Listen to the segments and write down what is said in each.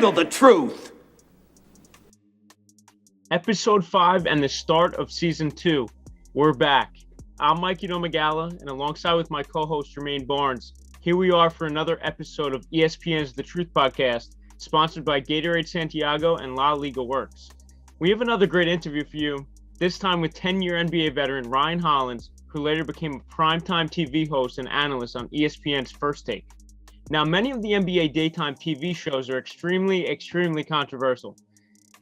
handle the truth. Episode 5 and the start of Season 2. We're back. I'm Mikey Domagala, and alongside with my co-host Jermaine Barnes, here we are for another episode of ESPN's The Truth Podcast, sponsored by Gatorade Santiago and La Liga Works. We have another great interview for you, this time with 10-year NBA veteran Ryan Hollins, who later became a primetime TV host and analyst on ESPN's First Take. Now, many of the NBA daytime TV shows are extremely controversial.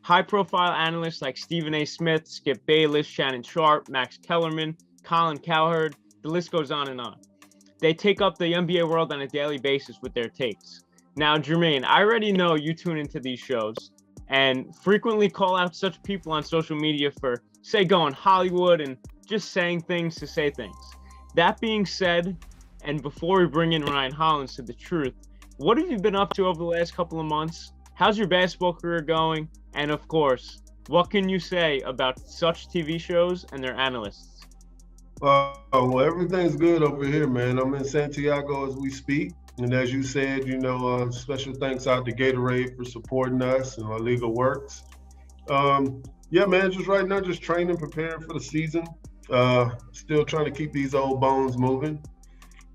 High-profile analysts like Stephen A. Smith, Skip Bayless, Shannon Sharpe, Max Kellerman, Colin Cowherd, the list goes on and on. They take up the NBA world on a daily basis with their takes. Now, Jermaine, I already know you tune into these shows and frequently call out such people on social media for, say, going Hollywood and just saying things to say things. That being said, and before we bring in Ryan Hollins to The Truth, what have you been up to over the last couple of months? How's your basketball career going? And of course, what can you say about such TV shows and their analysts? Well, everything's good over here, man. I'm in Santiago as we speak. And as you said, special thanks out to Gatorade for supporting us and La Liga Works. Yeah, man, just right now, just training, preparing for the season. Still trying to keep these old bones moving.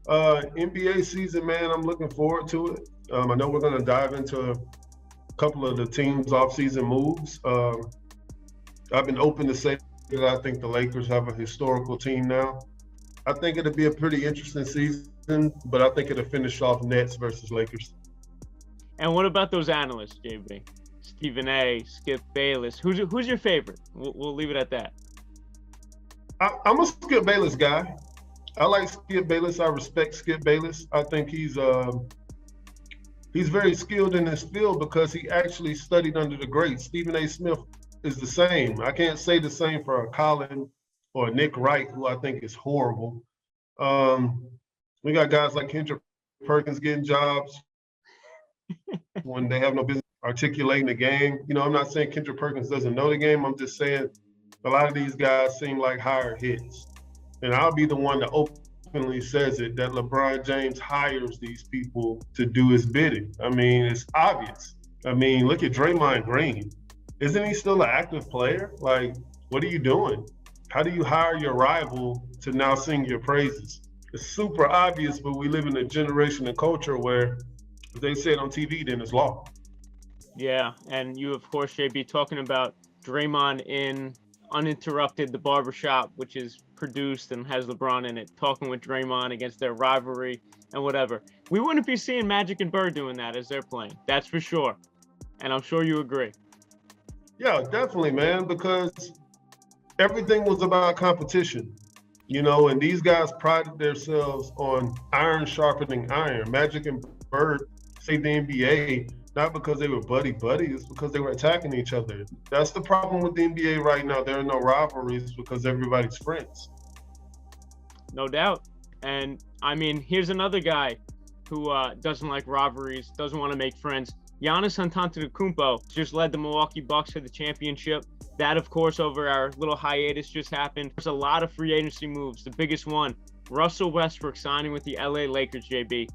NBA season, man, I'm looking forward to it. I know we're going to dive into a couple of the team's off-season moves. I've been open to say that I think the Lakers have a historical team now. I think it'll be a pretty interesting season, but I think it'll finish off Nets versus Lakers. And what about those analysts, JB? Stephen A., Skip Bayless. Who's your favorite? We'll leave it at that. I'm a Skip Bayless guy. I like Skip Bayless. I respect Skip Bayless. I think he's very skilled in his field because he actually studied under the greats. Stephen A. Smith is the same. I can't say the same for a Colin or a Nick Wright, who I think is horrible. We got guys like Kendrick Perkins getting jobs when they have no business articulating the game. I'm not saying Kendrick Perkins doesn't know the game. I'm just saying a lot of these guys seem like hired hits. And I'll be the one that openly says it, that LeBron James hires these people to do his bidding. I mean, it's obvious. I mean, look at Draymond Green. Isn't he still an active player? Like, what are you doing? How do you hire your rival to now sing your praises? It's super obvious, but we live in a generation and culture where if they say it on TV, then it's law. Yeah, and you, of course, JB, talking about Draymond in Uninterrupted, the barbershop, which is produced and has LeBron in it, talking with Draymond against their rivalry and whatever. We wouldn't be seeing Magic and Bird doing that as they're playing. That's for sure. And I'm sure you agree. Yeah, definitely, man, because everything was about competition, and these guys prided themselves on iron sharpening iron. Magic and Bird saved the NBA not because they were buddy-buddy, it's because they were attacking each other. That's the problem with the NBA right now. There are no rivalries because everybody's friends. No doubt. And, I mean, here's another guy who doesn't like rivalries, doesn't want to make friends. Giannis Antetokounmpo just led the Milwaukee Bucks to the championship. That, of course, over our little hiatus just happened. There's a lot of free agency moves. The biggest one, Russell Westbrook signing with the LA Lakers, JB.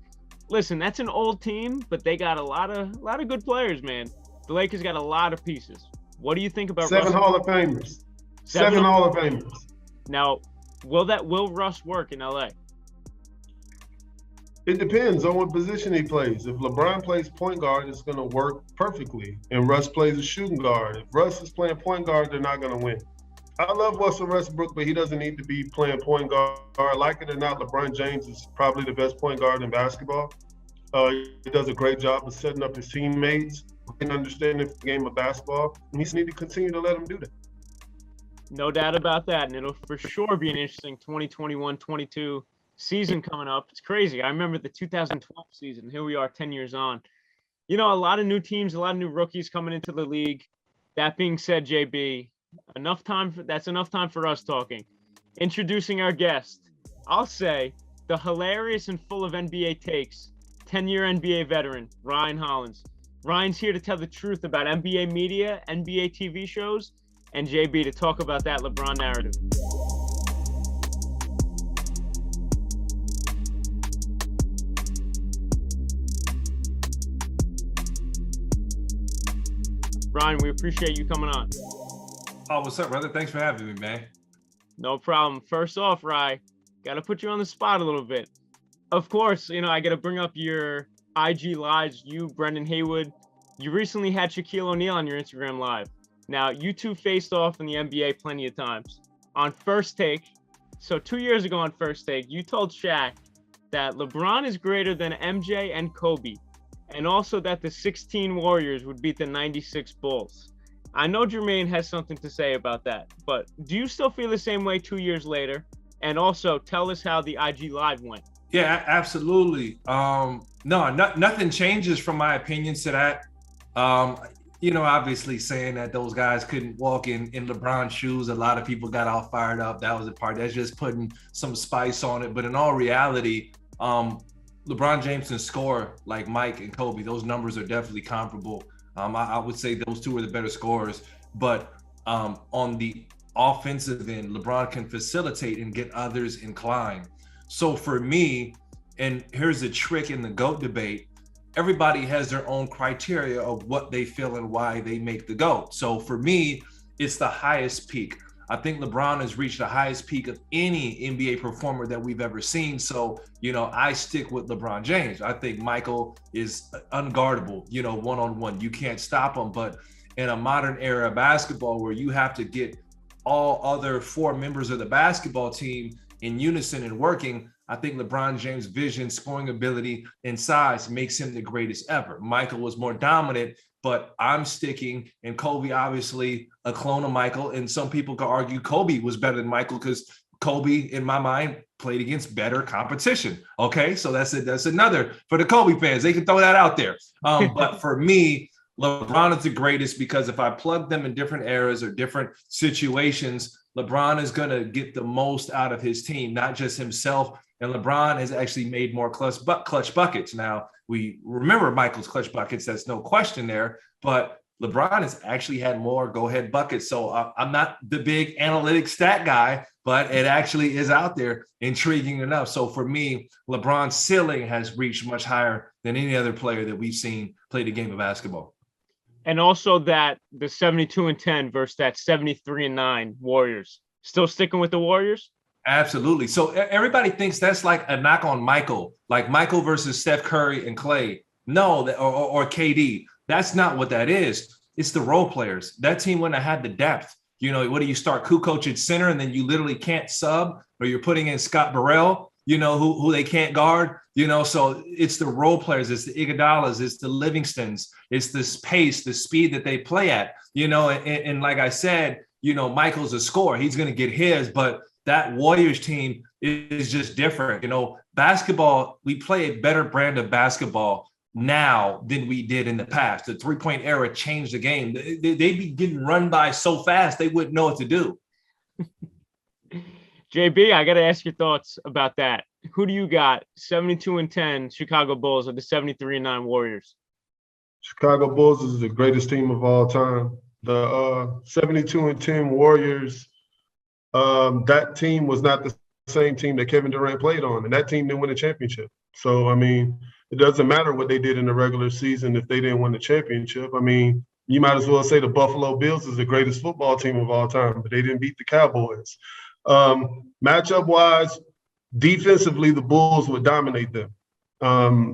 Listen, that's an old team, but they got a lot of good players, man. The Lakers got a lot of pieces. What do you think about Seven Russell? Hall of Famers. Seven Hall of Famers. Now, will Russ work in LA? It depends on what position he plays. If LeBron plays point guard, it's going to work perfectly. And Russ plays a shooting guard. If Russ is playing point guard, they're not going to win. I love Russell Westbrook, but he doesn't need to be playing point guard. Like it or not, LeBron James is probably the best point guard in basketball. He does a great job of setting up his teammates and understanding the game of basketball. And he needs to continue to let him do that. No doubt about that. And it'll for sure be an interesting 2021-22 season coming up. It's crazy. I remember the 2012 season. Here we are 10 years on. A lot of new teams, a lot of new rookies coming into the league. That being said, JB, that's enough time for us talking. Introducing our guest, I'll say the hilarious and full of NBA takes, 10-year NBA veteran, Ryan Hollins. Ryan's here to tell the truth about NBA media, NBA TV shows, and JB to talk about that LeBron narrative. Ryan, we appreciate you coming on. Oh, what's up, brother? Thanks for having me, man. No problem. First off, Ryan, got to put you on the spot a little bit. Of course, I got to bring up your IG lives. You, Brendan Haywood, you recently had Shaquille O'Neal on your Instagram live. Now, you two faced off in the NBA plenty of times. On First Take, so 2 years ago on First Take, you told Shaq that LeBron is greater than MJ and Kobe, and also that the 16 Warriors would beat the 96 Bulls. I know Jermaine has something to say about that, but do you still feel the same way 2 years later? And also tell us how the IG Live went. Yeah, absolutely. Nothing changes from my opinions to that. Obviously saying that those guys couldn't walk in LeBron's shoes, a lot of people got all fired up. That was a part that's just putting some spice on it. But in all reality, LeBron James can score like Mike and Kobe. Those numbers are definitely comparable. I would say those two are the better scorers. But on the offensive end, LeBron can facilitate and get others inclined. So for me, and here's the trick in the GOAT debate, everybody has their own criteria of what they feel and why they make the GOAT. So for me, it's the highest peak. I think LeBron has reached the highest peak of any NBA performer that we've ever seen. So, I stick with LeBron James. I think Michael is unguardable, one-on-one. You can't stop him. But in a modern era of basketball where you have to get all other four members of the basketball team in unison and working, I think LeBron James' vision, scoring ability, and size makes him the greatest ever. Michael was more dominant, but I'm sticking, and Kobe obviously a clone of Michael, and some people could argue Kobe was better than Michael because Kobe, in my mind, played against better competition. Okay, so that's another for the Kobe fans. They can throw that out there. But for me, LeBron is the greatest because if I plug them in different eras or different situations, LeBron is going to get the most out of his team, not just himself. And LeBron has actually made more clutch buckets. Now, we remember Michael's clutch buckets. That's no question there. But LeBron has actually had more go-ahead buckets. So I'm not the big analytic stat guy, but it actually is out there, intriguing enough. So for me, LeBron's ceiling has reached much higher than any other player that we've seen play the game of basketball. And also that the 72-10 versus that 73-9 Warriors. Still sticking with the Warriors? Absolutely. So everybody thinks that's like a knock on Michael, like Michael versus Steph Curry and Clay. No, or KD. That's not what that is. It's the role players. That team wouldn't have had the depth. What do you start Kukoc at center and then you literally can't sub, or you're putting in Scott Burrell, who they can't guard, so it's the role players, it's the Iguodalas, it's the Livingstons, it's this pace, the speed that they play at, and like I said, Michael's a scorer. He's going to get his, but that Warriors team is just different. Basketball, we play a better brand of basketball now than we did in the past. The three-point era changed the game. They'd be getting run by so fast, they wouldn't know what to do. JB, I got to ask your thoughts about that. Who do you got? 72-10 Chicago Bulls or the 73-9 Warriors? Chicago Bulls is the greatest team of all time. The 72-10 Warriors, that team was not the same team that Kevin Durant played on, and that team didn't win a championship. So, it doesn't matter what they did in the regular season if they didn't win the championship. You might as well say the Buffalo Bills is the greatest football team of all time, but they didn't beat the Cowboys. Matchup-wise, defensively, the Bulls would dominate them.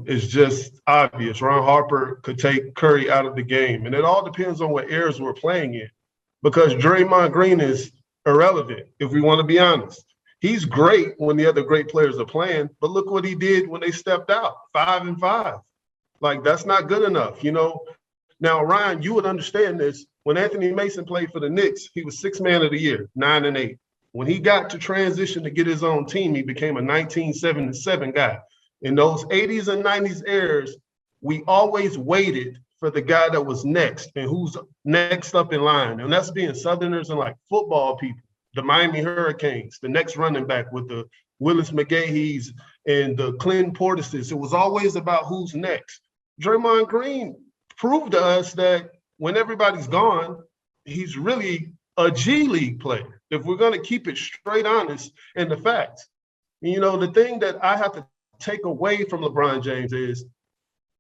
It's just obvious. Ron Harper could take Curry out of the game. And it all depends on what eras we're playing in, because Draymond Green is irrelevant, if we want to be honest. He's great when the other great players are playing, but look what he did when they stepped out, 5-5. Like, that's not good enough, Now, Ryan, you would understand this. When Anthony Mason played for the Knicks, he was Sixth Man of the Year, 9-8. When he got to transition to get his own team, he became a 1977 guy. In those 80s and 90s eras, we always waited for the guy that was next and who's next up in line. And that's being Southerners and like football people, the Miami Hurricanes, the next running back with the Willis McGahees and the Clinton Portises. It was always about who's next. Draymond Green proved to us that when everybody's gone, he's really a G League player, if we're going to keep it straight honest and the facts. The thing that I have to take away from LeBron James is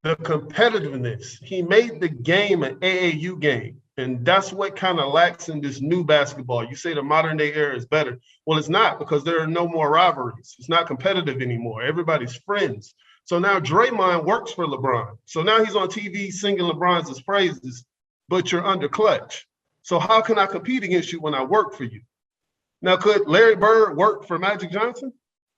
the competitiveness. He made the game an AAU game. And that's what kind of lacks in this new basketball. You say the modern day era is better. Well, it's not, because there are no more rivalries. It's not competitive anymore. Everybody's friends. So now Draymond works for LeBron. So now he's on TV singing LeBron's praises, but you're under clutch. So how can I compete against you when I work for you? Now, could Larry Bird work for Magic Johnson?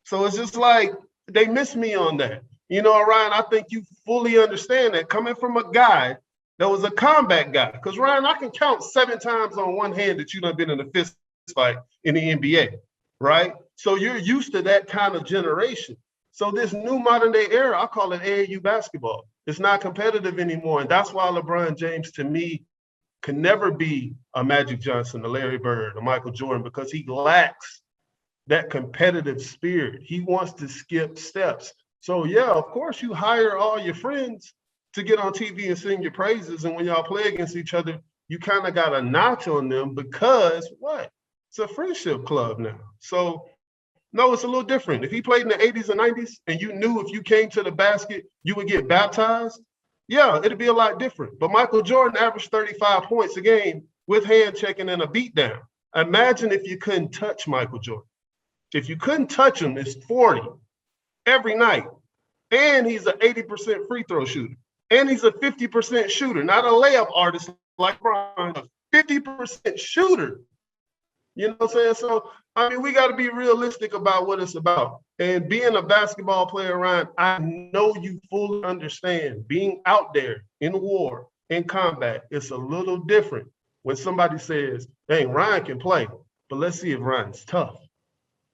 So it's just like they miss me on that. You know, Ryan, I think you fully understand that coming from a guy that was a combat guy. Because, Ryan, I can count 7 times on one hand that you done been in a fist fight in the NBA, right? So you're used to that kind of generation. So this new modern day era, I call it AAU basketball. It's not competitive anymore. And that's why LeBron James, to me, can never be a Magic Johnson, a Larry Bird, a Michael Jordan, because he lacks that competitive spirit. He wants to skip steps. So, yeah, of course, you hire all your friends to get on TV and sing your praises. And when y'all play against each other, you kind of got a notch on them because what? It's a friendship club now. So, no, it's a little different. If he played in the 80s and 90s and you knew if you came to the basket, you would get baptized, yeah, it'd be a lot different. But Michael Jordan averaged 35 points a game with hand checking and a beatdown. Imagine if you couldn't touch Michael Jordan. If you couldn't touch him, it's 40 every night. And he's an 80% free throw shooter. And he's a 50% shooter, not a layup artist like Brian, a 50% shooter. You know what I'm saying? So, I mean, we got to be realistic about what it's about. And being a basketball player, Ryan, I know you fully understand being out there in war, in combat, it's a little different when somebody says, dang, Ryan can play, but let's see if Ryan's tough.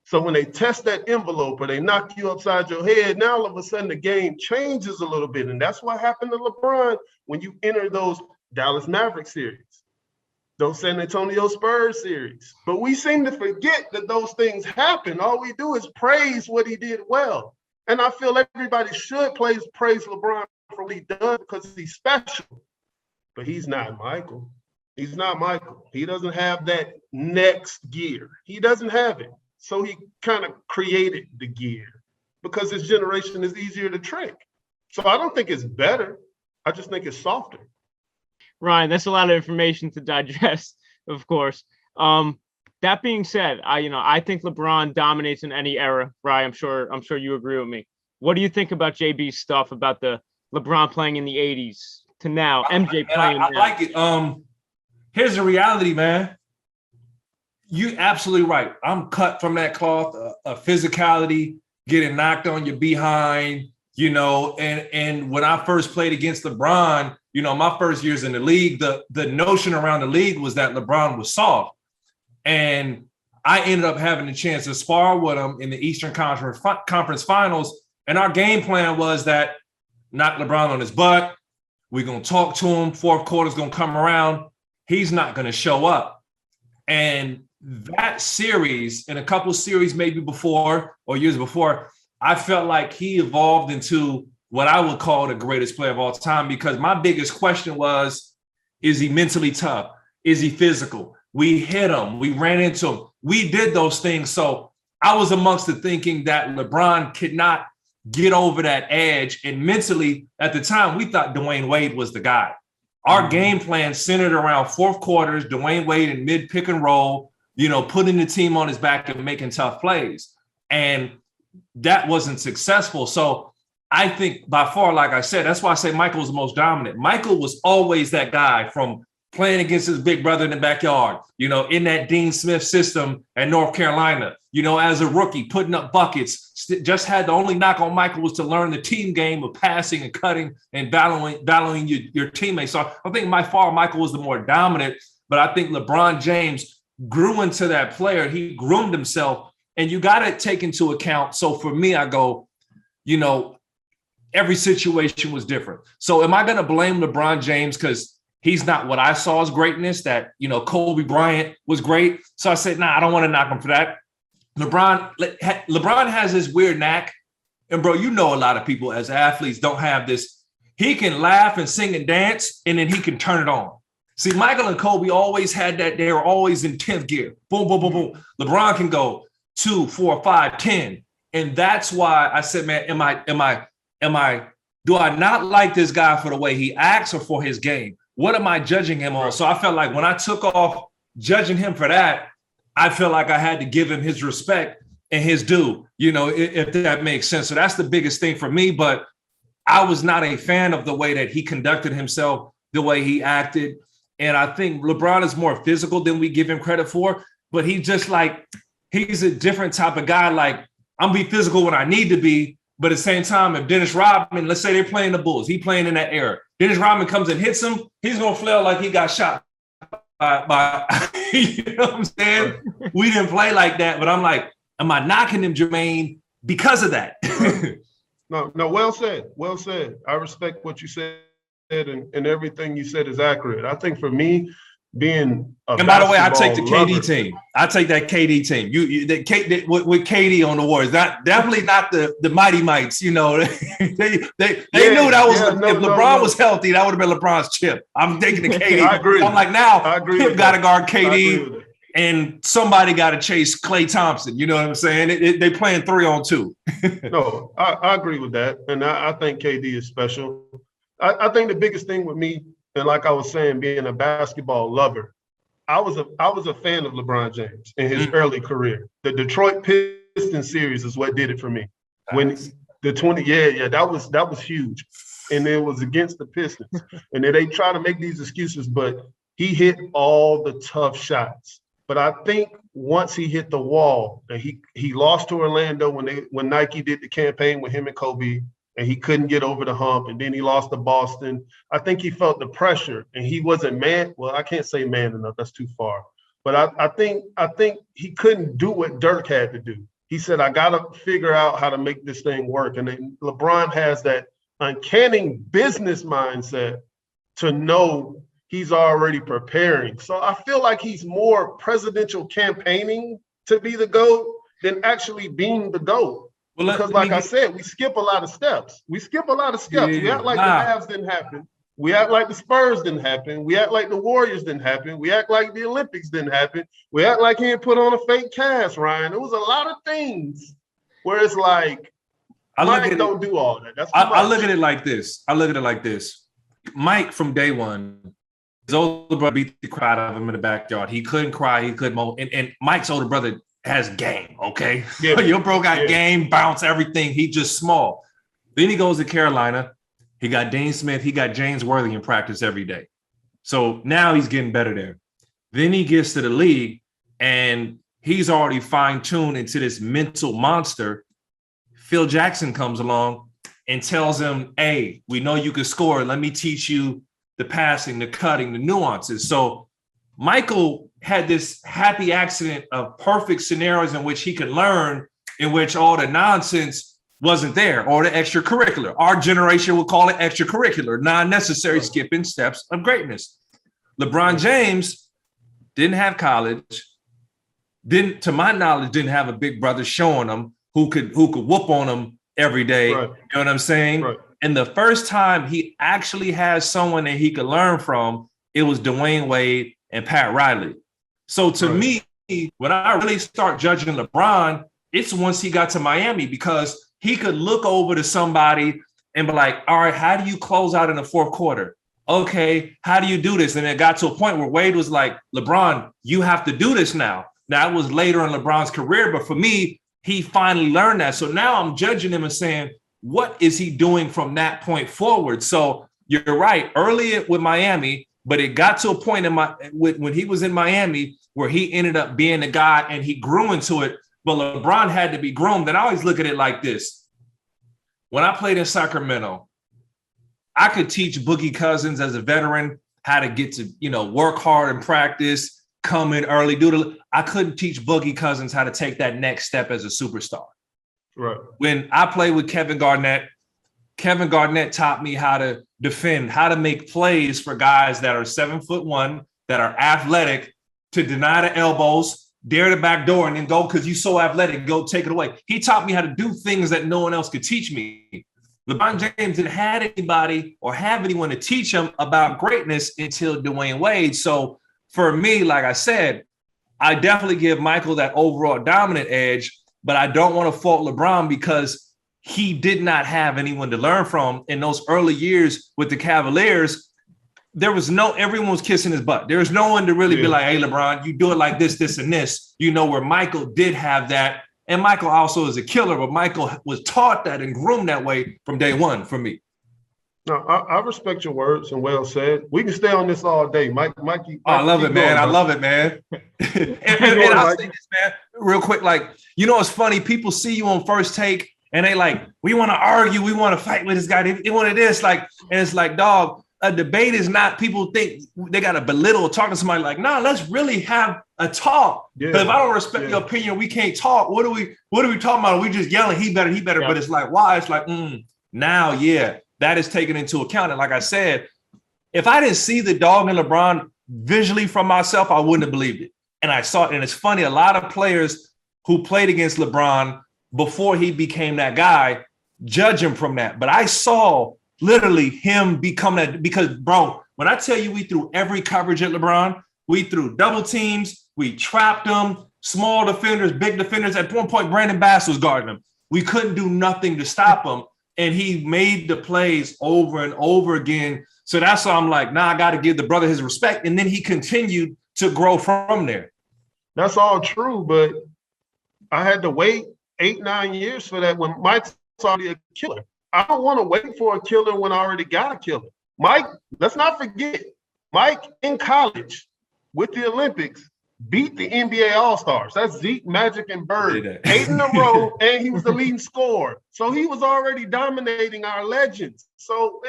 So when they test that envelope or they knock you upside your head, now all of a sudden the game changes a little bit. And that's what happened to LeBron when you enter those Dallas Mavericks series, those San Antonio Spurs series. But we seem to forget that those things happen. All we do is praise what he did well. And I feel everybody should praise LeBron for what he does because he's special. But he's not Michael. He's not Michael. He doesn't have that next gear. He doesn't have it. So he kind of created the gear because his generation is easier to trick. So I don't think it's better. I just think it's softer. Ryan, that's a lot of information to digest, of course. That being said, I think LeBron dominates in any era. Ryan, I'm sure you agree with me. What do you think about JB's stuff about the LeBron playing in the 80s to now, MJ playing now? I like it. Here's the reality, man. You're absolutely right. I'm cut from that cloth of physicality, getting knocked on your behind, and when I first played against LeBron, my first years in the league, the notion around the league was that LeBron was soft. And I ended up having the chance to spar with him in the Eastern Conference Finals. And our game plan was that knock LeBron on his butt. We're going to talk to him. Fourth quarter's going to come around. He's not going to show up. And that series and a couple of series maybe before or years before, I felt like he evolved into what I would call the greatest player of all time, because my biggest question was, is he mentally tough? Is he physical? We hit him. We ran into him. We did those things. So I was amongst the thinking that LeBron could not get over that edge. And mentally, at the time, we thought Dwayne Wade was the guy. Our game plan centered around fourth quarters, Dwayne Wade in mid pick and roll, putting the team on his back and making tough plays. And that wasn't successful. So I think by far, like I said, that's why I say Michael was the most dominant. Michael was always that guy from playing against his big brother in the backyard, in that Dean Smith system at North Carolina, as a rookie, putting up buckets. Just had the only knock on Michael was to learn the team game of passing and cutting and battling your teammates. So I think by far Michael was the more dominant, but I think LeBron James grew into that player. He groomed himself, and you got to take into account. So for me, I go, every situation was different. So am I going to blame LeBron James because he's not what I saw as greatness, that, Kobe Bryant was great? So I said, I don't want to knock him for that. LeBron has this weird knack. And bro, a lot of people as athletes don't have this. He can laugh and sing and dance, and then he can turn it on. See, Michael and Kobe always had that. They were always in 10th gear. Boom, boom, boom, boom. LeBron can go 2, 4, 5, 10. And that's why I said, man, do I not like this guy for the way he acts or for his game? what am I judging him on? So I felt like when I took off judging him for that, I feel like I had to give him his respect and his due, if that makes sense. So that's the biggest thing for me. But I was not a fan of the way that he conducted himself, the way he acted. And I think LeBron is more physical than we give him credit for. But he's a different type of guy. Like, I'm be physical when I need to be. But at the same time, if Dennis Rodman, let's say they're playing the Bulls, he playing in that era. Dennis Rodman comes and hits him, he's going to flail like he got shot by you know what I'm saying? We didn't play like that. But I'm like, am I knocking him, Jermaine, because of that? No, well said. Well said. I respect what you said, and everything you said is accurate. I think for me, being and by the way, I take the KD team. I take that KD team. With KD on the Warriors, definitely not the Mighty Mites. They knew that was if LeBron was healthy, that would have been LeBron's chip. I'm taking the KD. I agree. I'm like, now Pip got to guard KD, and somebody got to chase Klay Thompson. You know what I'm saying? They playing 3-on-2. No, I agree with that, and I think KD is special. I think the biggest thing with me, and like I was saying, being a basketball lover, I was a fan of LeBron James in his early career. The Detroit Pistons series is what did it for me. When the 20, that was huge, and it was against the Pistons. And then they try to make these excuses, but he hit all the tough shots. But I think once he hit the wall, and he lost to Orlando when Nike did the campaign with him and Kobe, and he couldn't get over the hump, and then he lost to Boston. I think he felt the pressure, and he wasn't man. Well, I can't say man enough. That's too far. But I think he couldn't do what Dirk had to do. He said, I got to figure out how to make this thing work. And then LeBron has that uncanny business mindset to know he's already preparing. So I feel like he's more presidential campaigning to be the GOAT than actually being the GOAT. Well, because like I said, we skip a lot of steps. We act like the Mavs didn't happen. We act like the Spurs didn't happen. We act like the Warriors didn't happen. We act like the Olympics didn't happen. We act like he didn't put on a fake cast, Ryan. There was a lot of things where it's like, Mike don't do all that. That's I look at it like this. Mike, from day one, his older brother beat the crowd out of him in the backyard. He couldn't cry. He couldn't mow. And Mike's older brother has game, okay? Yeah. Your bro got game, bounce, everything. He just small. Then he goes to Carolina. He got Dean Smith. He got James Worthy in practice every day. So now he's getting better there. Then he gets to the league, and he's already fine-tuned into this mental monster. Phil Jackson comes along and tells him, hey, we know you can score. Let me teach you the passing, the cutting, the nuances. So Michael had this happy accident of perfect scenarios in which he could learn, in which all the nonsense wasn't there, or the extracurricular. Our generation would call it extracurricular, non-necessary skipping steps of greatness. LeBron James didn't have college, to my knowledge, didn't have a big brother showing him who could whoop on him every day. Right. You know what I'm saying? Right. And the first time he actually has someone that he could learn from, it was Dwayne Wade and Pat Riley. So to me, when I really start judging LeBron, it's once he got to Miami, because he could look over to somebody and be like, all right, how do you close out in the fourth quarter? Okay, how do you do this? And it got to a point where Wade was like, LeBron, you have to do this now. Now, it was later in LeBron's career, but for me, he finally learned that. So now I'm judging him and saying, what is he doing from that point forward? So you're right, early with Miami, but it got to a point when he was in Miami where he ended up being the guy and he grew into it. But LeBron had to be groomed. And I always look at it like this. When I played in Sacramento, I could teach Boogie Cousins as a veteran how to get to, work hard in practice, come in early, I couldn't teach Boogie Cousins how to take that next step as a superstar. Right. When I played with Kevin Garnett taught me how to defend, how to make plays for guys that are 7'1", that are athletic, to deny the elbows, dare the back door, and then go, because you're so athletic, go take it away. He taught me how to do things that no one else could teach me. LeBron James didn't have anybody or have anyone to teach him about greatness until Dwayne Wade. So for me, like I said, I definitely give Michael that overall dominant edge, but I don't want to fault LeBron because he did not have anyone to learn from in those early years with the Cavaliers. everyone was kissing his butt. There was no one to really be like, hey, LeBron, you do it like this, this, and this, where Michael did have that. And Michael also is a killer, but Michael was taught that and groomed that way from day one for me. No, I respect your words and well said. We can stay on this all day. Mikey, I love it, man. I love it, man. and I'll say this, man, real quick. Like, it's funny. People see you on First Take and they like, we want to argue. We want to fight with this guy. They want this. Like, and it's like, dog, a debate is not, people think they got to belittle or talk to somebody like, nah, let's really have a talk. Because if I don't respect your opinion, we can't talk. What are we talking about? Are we just yelling, he better. Yeah. But it's like, why? It's like, now, that is taken into account. And like I said, if I didn't see the dog in LeBron visually from myself, I wouldn't have believed it. And I saw it. And it's funny, a lot of players who played against LeBron before he became that guy, judge him from that. But I saw literally him become that, because, bro, when I tell you we threw every coverage at LeBron, we threw double teams, we trapped him, small defenders, big defenders. At one point, Brandon Bass was guarding him. We couldn't do nothing to stop him. And he made the plays over and over again. So that's why I'm like, I got to give the brother his respect. And then he continued to grow from there. That's all true, but I had to wait 8-9 years for that when Mike's already a killer. I don't want to wait for a killer when I already got a killer. Mike, let's not forget, Mike in college with the Olympics beat the NBA All-Stars. That's Zeke, Magic, and Bird. 8 in a row, and he was the leading scorer. So he was already dominating our legends. So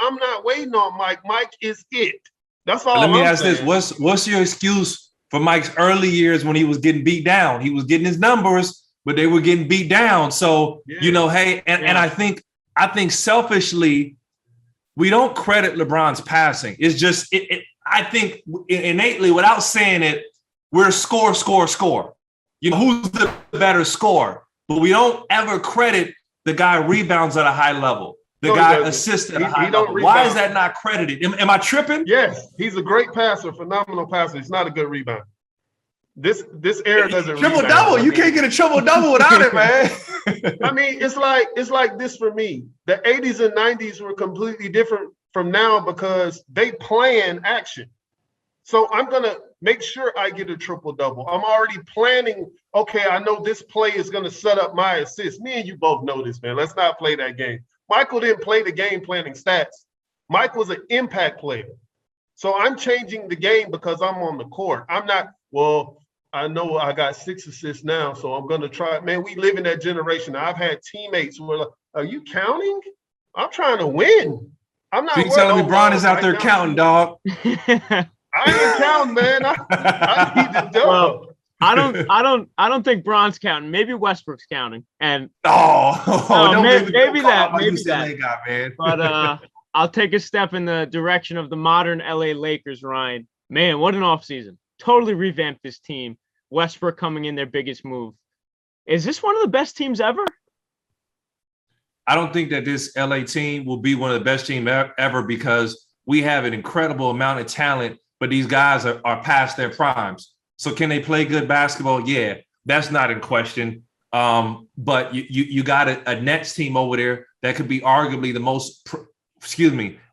I'm not waiting on Mike. Mike is it. That's all. Let me ask this. What's your excuse for Mike's early years when he was getting beat down? He was getting his numbers, but they were getting beat down. So, hey, and I think selfishly, we don't credit LeBron's passing. It's just, I think innately, without saying it, we're score. Who's the better scorer? But we don't ever credit the guy rebounds at a high level. The guy assists at a high level. Why is that not credited? Am I tripping? Yes, he's a great passer, phenomenal passer. He's not a good rebounder. This era doesn't triple double. You can't get a triple double without it, man. I mean, it's like this for me. The 80s and 90s were completely different from now because they plan action. So I'm going to make sure I get a triple-double. I'm already planning, okay, I know this play is going to set up my assist. Me and you both know this, man. Let's not play that game. Michael didn't play the game planning stats. Mike was an impact player. So I'm changing the game because I'm on the court. I'm not, I know I got 6 assists now, so I'm going to try. Man, we live in that generation. I've had teammates who are like, are you counting? I'm trying to win. I'm not. So you telling me Bron is out there counting, dog? I ain't counting, man. I need to do. Well, I don't think Bron's counting. Maybe Westbrook's counting. And maybe that. Guy, man. But I'll take a step in the direction of the modern LA Lakers, Ryan. Man, what an offseason. Totally revamped this team. Westbrook coming in, their biggest move. Is this one of the best teams ever? I don't think that this LA team will be one of the best teams ever because we have an incredible amount of talent, but these guys are past their primes. So can they play good basketball? Yeah, that's not in question. But you got a Nets team over there that could be arguably the most,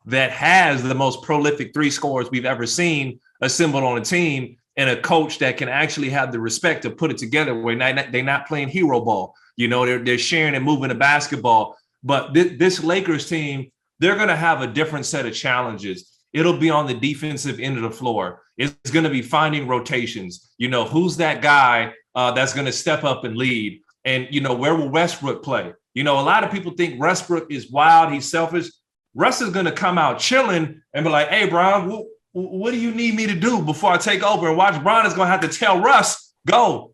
that has the most prolific 3 scorers we've ever seen assembled on a team, and a coach that can actually have the respect to put it together where they're not playing hero ball. They're sharing and moving the basketball. But this Lakers team, they're going to have a different set of challenges. It'll be on the defensive end of the floor. It's going to be finding rotations. Who's that guy that's going to step up and lead? And, where will Westbrook play? A lot of people think Westbrook is wild. He's selfish. Russ is going to come out chilling and be like, hey, Bron, what do you need me to do before I take over? And watch, Bron is going to have to tell Russ, go.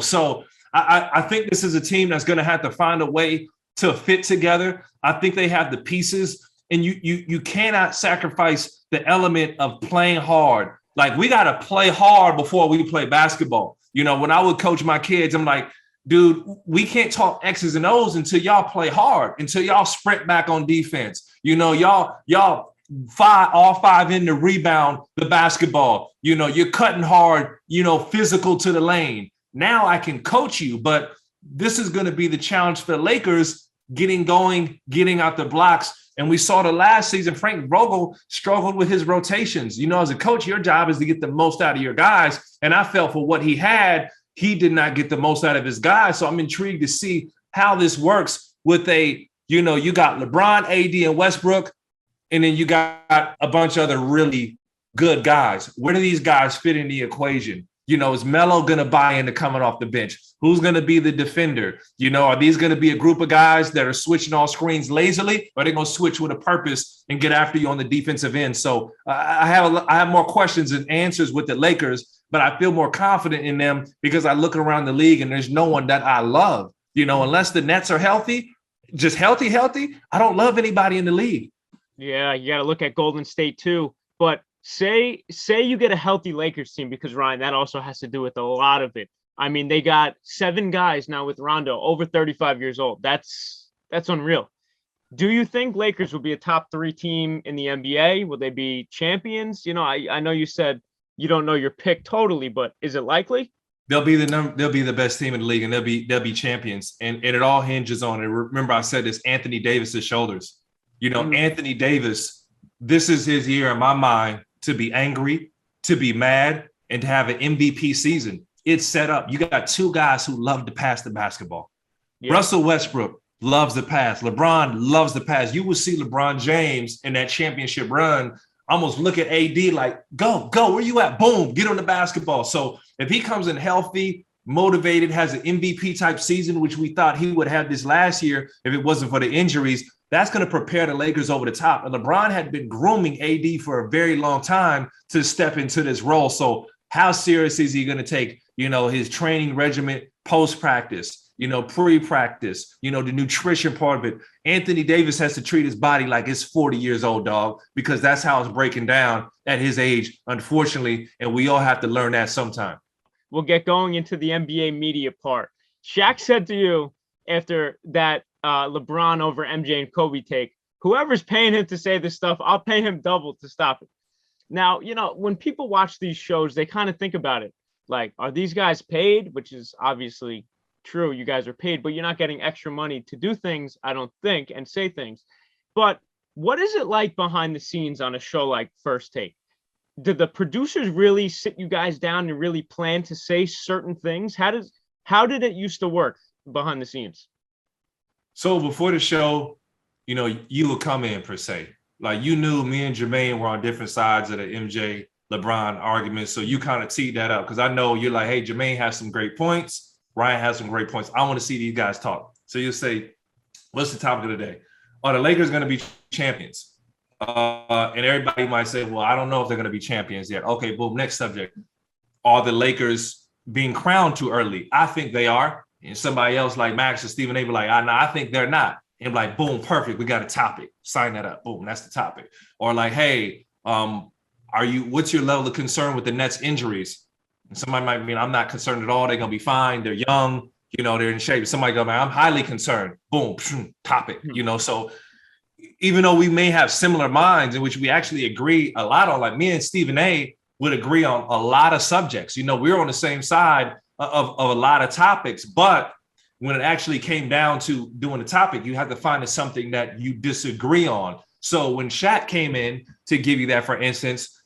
So I think this is a team that's going to have to find a way to fit together. I think they have the pieces. And you cannot sacrifice the element of playing hard. Like, we got to play hard before we play basketball. When I would coach my kids, I'm like, dude, we can't talk X's and O's until y'all play hard, until y'all sprint back on defense. Y'all all 5 in to rebound the basketball. You're cutting hard, physical to the lane. Now I can coach you, but this is going to be the challenge for the Lakers. getting going, getting out the blocks. And we saw the last season, Frank Vogel struggled with his rotations. As a coach, your job is to get the most out of your guys. And I felt for what he had, he did not get the most out of his guys. So I'm intrigued to see how this works with you got LeBron, AD, and Westbrook, and then you got a bunch of other really good guys. Where do these guys fit in the equation? Is Melo going to buy into coming off the bench? Who's going to be the defender? Are these going to be a group of guys that are switching all screens lazily, or are they going to switch with a purpose and get after you on the defensive end? So I have more questions and answers with the Lakers, but I feel more confident in them because I look around the league and there's no one that I love. Unless the Nets are healthy, just healthy, I don't love anybody in the league. Yeah, you got to look at Golden State too. But say you get a healthy Lakers team, because Ryan, that also has to do with a lot of it. I mean, they got 7 guys now with Rondo over 35 years old. That's unreal. Do you think Lakers will be a top 3 team in the NBA? Will they be champions? I know you said you don't know your pick totally, but is it likely? They'll be the best team in the league, and they'll be champions. And it all hinges on it. Remember, I said this, Anthony Davis's shoulders. Anthony Davis, this is his year in my mind to be angry, to be mad, and to have an MVP season. It's set up. You got 2 guys who love to pass the basketball. Yeah. Russell Westbrook loves the pass. LeBron loves the pass. You will see LeBron James in that championship run almost look at AD like, go, where you at? Boom, get on the basketball. So if he comes in healthy, motivated, has an MVP type season, which we thought he would have this last year if it wasn't for the injuries, that's going to prepare the Lakers over the top. And LeBron had been grooming AD for a very long time to step into this role. So how serious is he going to take, his training regimen post-practice, pre-practice, the nutrition part of it? Anthony Davis has to treat his body like it's 40 years old, dog, because that's how it's breaking down at his age, unfortunately. And we all have to learn that sometime. We'll get going into the NBA media part. Shaq said to you after that LeBron over MJ and Kobe take, whoever's paying him to say this stuff, I'll pay him double to stop it. Now, when people watch these shows, they kind of think about it. Like, are these guys paid? Which is obviously true. You guys are paid, but you're not getting extra money to do things, I don't think, and say things. But what is it like behind the scenes on a show like First Take? Did the producers really sit you guys down and really plan to say certain things? How did it used to work behind the scenes? So before the show, you would come in per se. Like, you knew me and Jermaine were on different sides of the MJ LeBron argument. So you kind of teed that up because I know you're like, hey, Jermaine has some great points. Ryan has some great points. I want to see these guys talk. So you'll say, what's the topic of the day? Are the Lakers going to be champions? And everybody might say, well, I don't know if they're going to be champions yet. Okay, boom, next subject. Are the Lakers being crowned too early? I think they are. And somebody else like Max or Stephen A. be like, I think they're not. And like, boom, perfect. We got a topic. Sign that up. Boom, that's the topic. Or like, hey, what's your level of concern with the Nets injuries? And somebody might mean, I'm not concerned at all. They're going to be fine. They're young. They're in shape. Somebody go, man, I'm highly concerned. Boom, topic. So even though we may have similar minds in which we actually agree a lot on, like me and Stephen A. would agree on a lot of subjects. We're on the same side of a lot of topics, but when it actually came down to doing a topic, you have to find something that you disagree on. So when Shaq came in to give you that, for instance,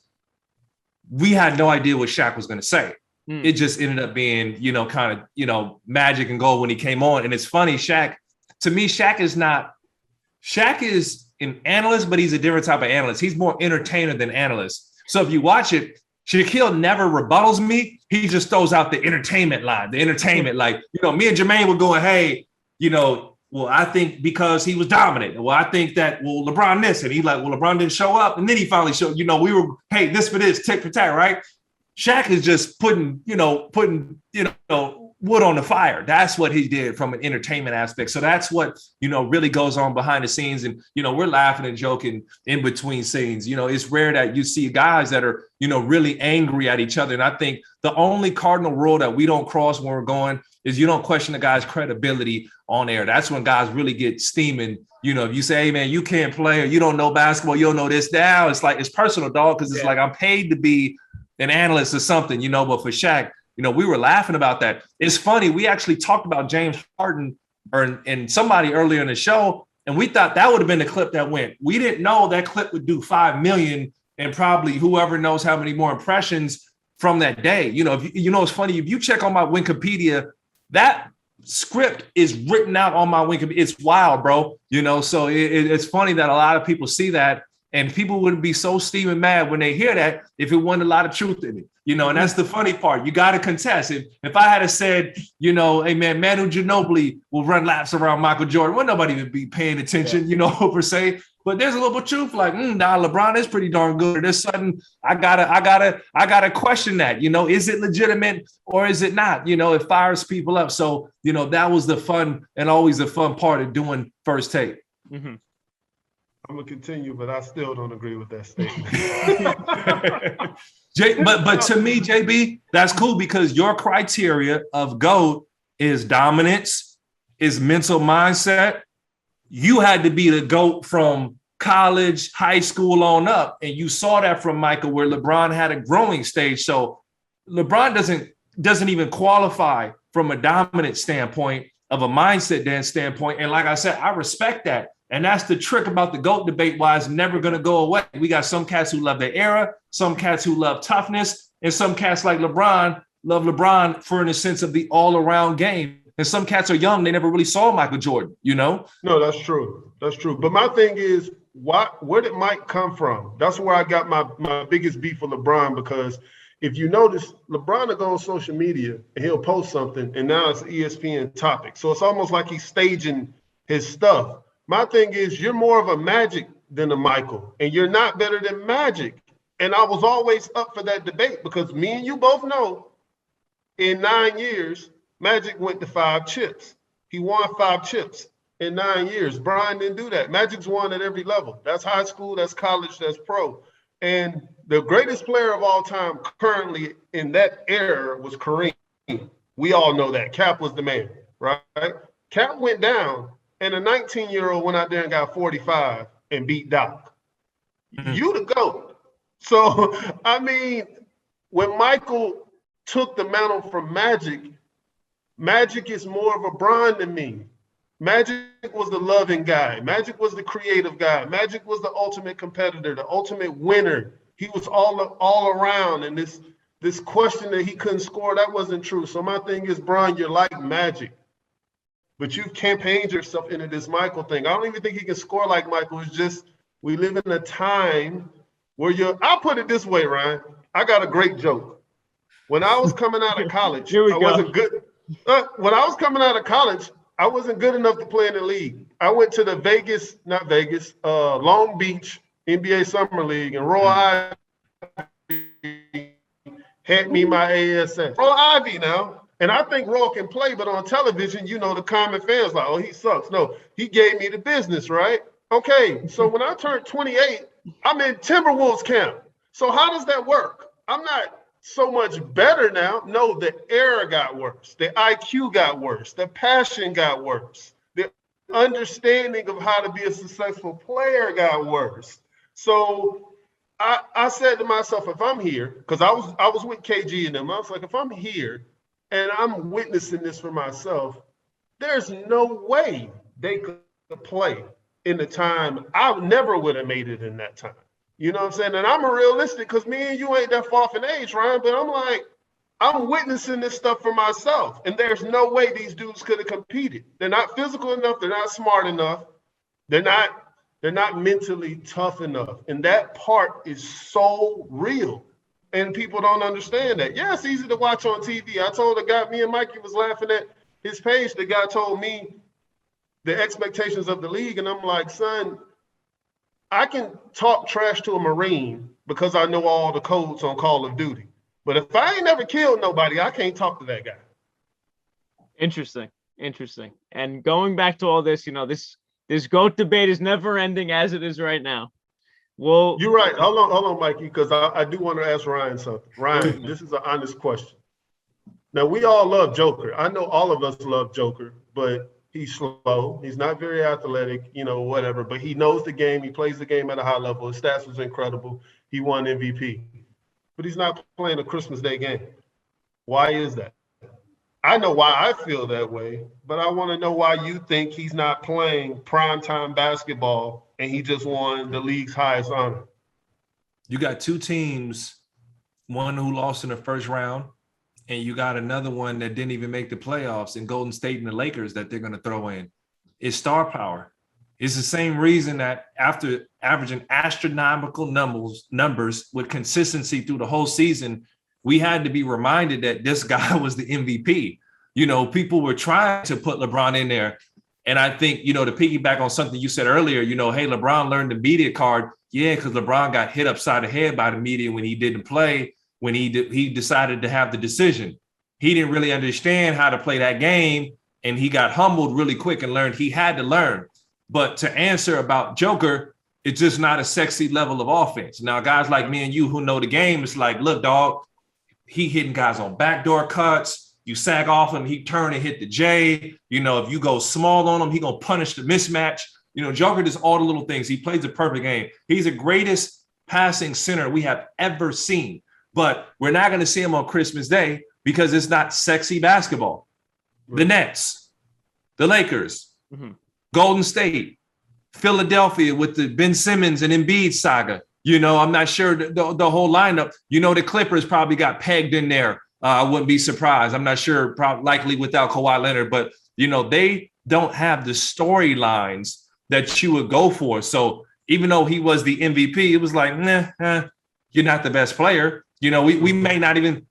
we had no idea what Shaq was going to say. It just ended up being, kind of, magic and gold when he came on. And it's funny, Shaq is an analyst, but he's a different type of analyst. He's more entertainer than analyst. So if you watch it, Shaquille never rebuttals me. He just throws out the entertainment line, me and Jermaine were going, hey, well, I think because he was dominant. Well, I think that, LeBron this. And he's like, well, LeBron didn't show up. And then he finally showed, we were, hey, this for this, tick for tack, right? Shaq is just putting wood on the fire. That's what he did from an entertainment aspect. So that's what, really goes on behind the scenes. And, we're laughing and joking in between scenes. It's rare that you see guys that are, really angry at each other. And I think the only cardinal rule that we don't cross when we're going is you don't question the guy's credibility on air. That's when guys really get steaming. If you say, hey, man, you can't play or you don't know basketball, you don't know this now. It's like, it's personal, dog, because it's like I'm paid to be an analyst or something, but for Shaq, we were laughing about that. It's funny. We actually talked about James Harden and somebody earlier in the show, and we thought that would have been the clip that went. We didn't know that clip would do 5 million and probably whoever knows how many more impressions from that day. It's funny, if you check on my Wikipedia, that script is written out on my Wikipedia. It's wild, bro. So it's funny that a lot of people see that, and people would be so steaming mad when they hear that if it wasn't a lot of truth in it. And that's the funny part. You got to contest. If I had said, hey man, Manu Ginobili will run laps around Michael Jordan, well, nobody would be paying attention, per se. But there's a little bit of truth, like, LeBron is pretty darn good. There's something I gotta question that. Is it legitimate or is it not? It fires people up. So that was the fun and always the fun part of doing First Take. Mm-hmm. I'm gonna continue, but I still don't agree with that statement. But to me, JB, that's cool because your criteria of GOAT is dominance, is mental mindset. You had to be the GOAT from college, high school on up. And you saw that from Michael, where LeBron had a growing stage. So LeBron doesn't even qualify from a dominant standpoint, of a mindset standpoint. And like I said, I respect that. And that's the trick about the GOAT debate, why it's never going to go away. We got some cats who love their era, some cats who love toughness, and some cats like LeBron love LeBron for in the sense of the all-around game. And some cats are young, they never really saw Michael Jordan, No, that's true. That's true. But my thing is, where did Mike come from? That's where I got my biggest beef with LeBron, because if you notice, LeBron will go on social media and he'll post something, and now it's an ESPN topic. So it's almost like he's staging his stuff. My thing is, you're more of a Magic than a Michael, and you're not better than Magic. And I was always up for that debate because me and you both know in 9 years, Magic went to 5 chips. He won 5 chips in 9 years. Brian didn't do that. Magic's won at every level. That's high school, that's college, that's pro. And the greatest player of all time currently in that era was Kareem. We all know that. Cap was the man, right? Cap went down, and a 19-year-old went out there and got 45 and beat Doc. Mm-hmm. You the GOAT. So, I mean, when Michael took the mantle from Magic, Magic is more of a Bron than me. Magic was the loving guy. Magic was the creative guy. Magic was the ultimate competitor, the ultimate winner. He was all around. And this question that he couldn't score, that wasn't true. So my thing is, Bron, you're like Magic. But you campaigned yourself into this Michael thing. I don't even think he can score like Michael. It's just we live in a time where I'll put it this way, Ryan. I got a great joke. When I was coming out of college, wasn't good. When I was coming out of college, I wasn't good enough to play in the league. I went to the Long Beach NBA Summer League, and Roy Ivy had me my ASS. Roy Ivy now. And I think Roy can play, but on television, the common fans like, oh, he sucks. No, he gave me the business, right? Okay, so when I turned 28, I'm in Timberwolves camp. So how does that work? I'm not so much better now. No, the era got worse. The IQ got worse. The passion got worse. The understanding of how to be a successful player got worse. So I said to myself, if I'm here, because I was with KG and them, I was like, if I'm here and I'm witnessing this for myself, there's no way they could play in the time. I never would have made it in that time. You know what I'm saying? And I'm a realistic, because me and you ain't that far off in age, Ryan, but I'm like, I'm witnessing this stuff for myself. And there's no way these dudes could have competed. They're not physical enough. They're not smart enough. They're not mentally tough enough. And that part is so real. And people don't understand that. Yeah, it's easy to watch on TV. I told a guy, me and Mikey was laughing at his page. The guy told me the expectations of the league. And I'm like, son, I can talk trash to a Marine because I know all the codes on Call of Duty. But if I ain't never killed nobody, I can't talk to that guy. Interesting. And going back to all this, this GOAT debate is never ending as it is right now. Well, you're right. Hold on, Mikey, because I do want to ask Ryan something. Ryan, this is an honest question. Now, we all love Joker. I know all of us love Joker, but he's slow. He's not very athletic, whatever. But he knows the game. He plays the game at a high level. His stats was incredible. He won MVP. But he's not playing a Christmas Day game. Why is that? I know why I feel that way, but I want to know why you think he's not playing primetime basketball and he just won the league's highest honor. You got two teams, one who lost in the first round, and you got another one that didn't even make the playoffs in Golden State and the Lakers that they're going to throw in. It's star power. It's the same reason that after averaging astronomical numbers with consistency through the whole season, we had to be reminded that this guy was the MVP. You know, people were trying to put LeBron in there. And I think, you know, to piggyback on something you said earlier, you know, hey, LeBron learned the media card. Yeah, because LeBron got hit upside the head by the media when he didn't play, when he decided to have the decision. He didn't really understand how to play that game, and he got humbled really quick and learned he had to learn. But to answer about Joker, it's just not a sexy level of offense. Now, guys like me and you who know the game, it's like, look, dog, he hitting guys on backdoor cuts. You sag off him, he turn and hit the J. You know, if you go small on him, he gonna punish the mismatch. You know, Joker does all the little things. He plays the perfect game. He's the greatest passing center we have ever seen. But we're not going to see him on Christmas Day because it's not sexy basketball. Right. The Nets, the Lakers, Golden State, Philadelphia with the Ben Simmons and Embiid saga. You know, I'm not sure the whole lineup. You know, the Clippers probably got pegged in there. I wouldn't be surprised. I'm not sure, likely without Kawhi Leonard. But, you know, they don't have the storylines that you would go for. So even though he was the MVP, it was like, you're not the best player. You know, we may not even,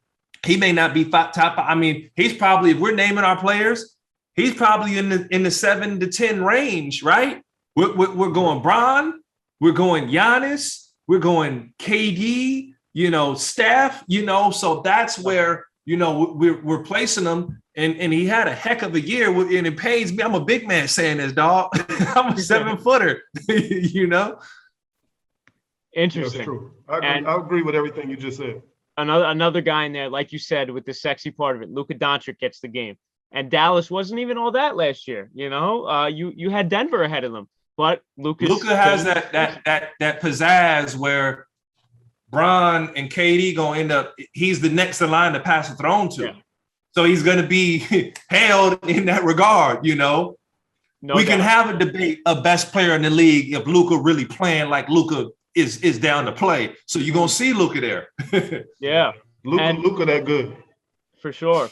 he may not be top. I mean, he's probably, if we're naming our players, he's probably in the 7 to 10 range, right? We're going Bron, we're going Giannis, we're going KD, you know, Steph, you know, so that's where, you know, we're placing them. And he had a heck of a year, and it pains me. I'm a big man saying this, dog. I'm a 7-footer, you know? Interesting. That's true. I agree with everything you just said. Another guy in there, like you said, with the sexy part of it, Luka Doncic gets the game. And Dallas wasn't even all that last year, you know? You had Denver ahead of them, but Luka has that pizzazz where Bron and KD gonna end up, he's the next in line to pass the throne to. Yeah. So he's going to be held in that regard, you know. We can have a debate of best player in the league if Luka really playing like Luka is down to play. So you're going to see Luka there. Yeah. Luka that good. For sure.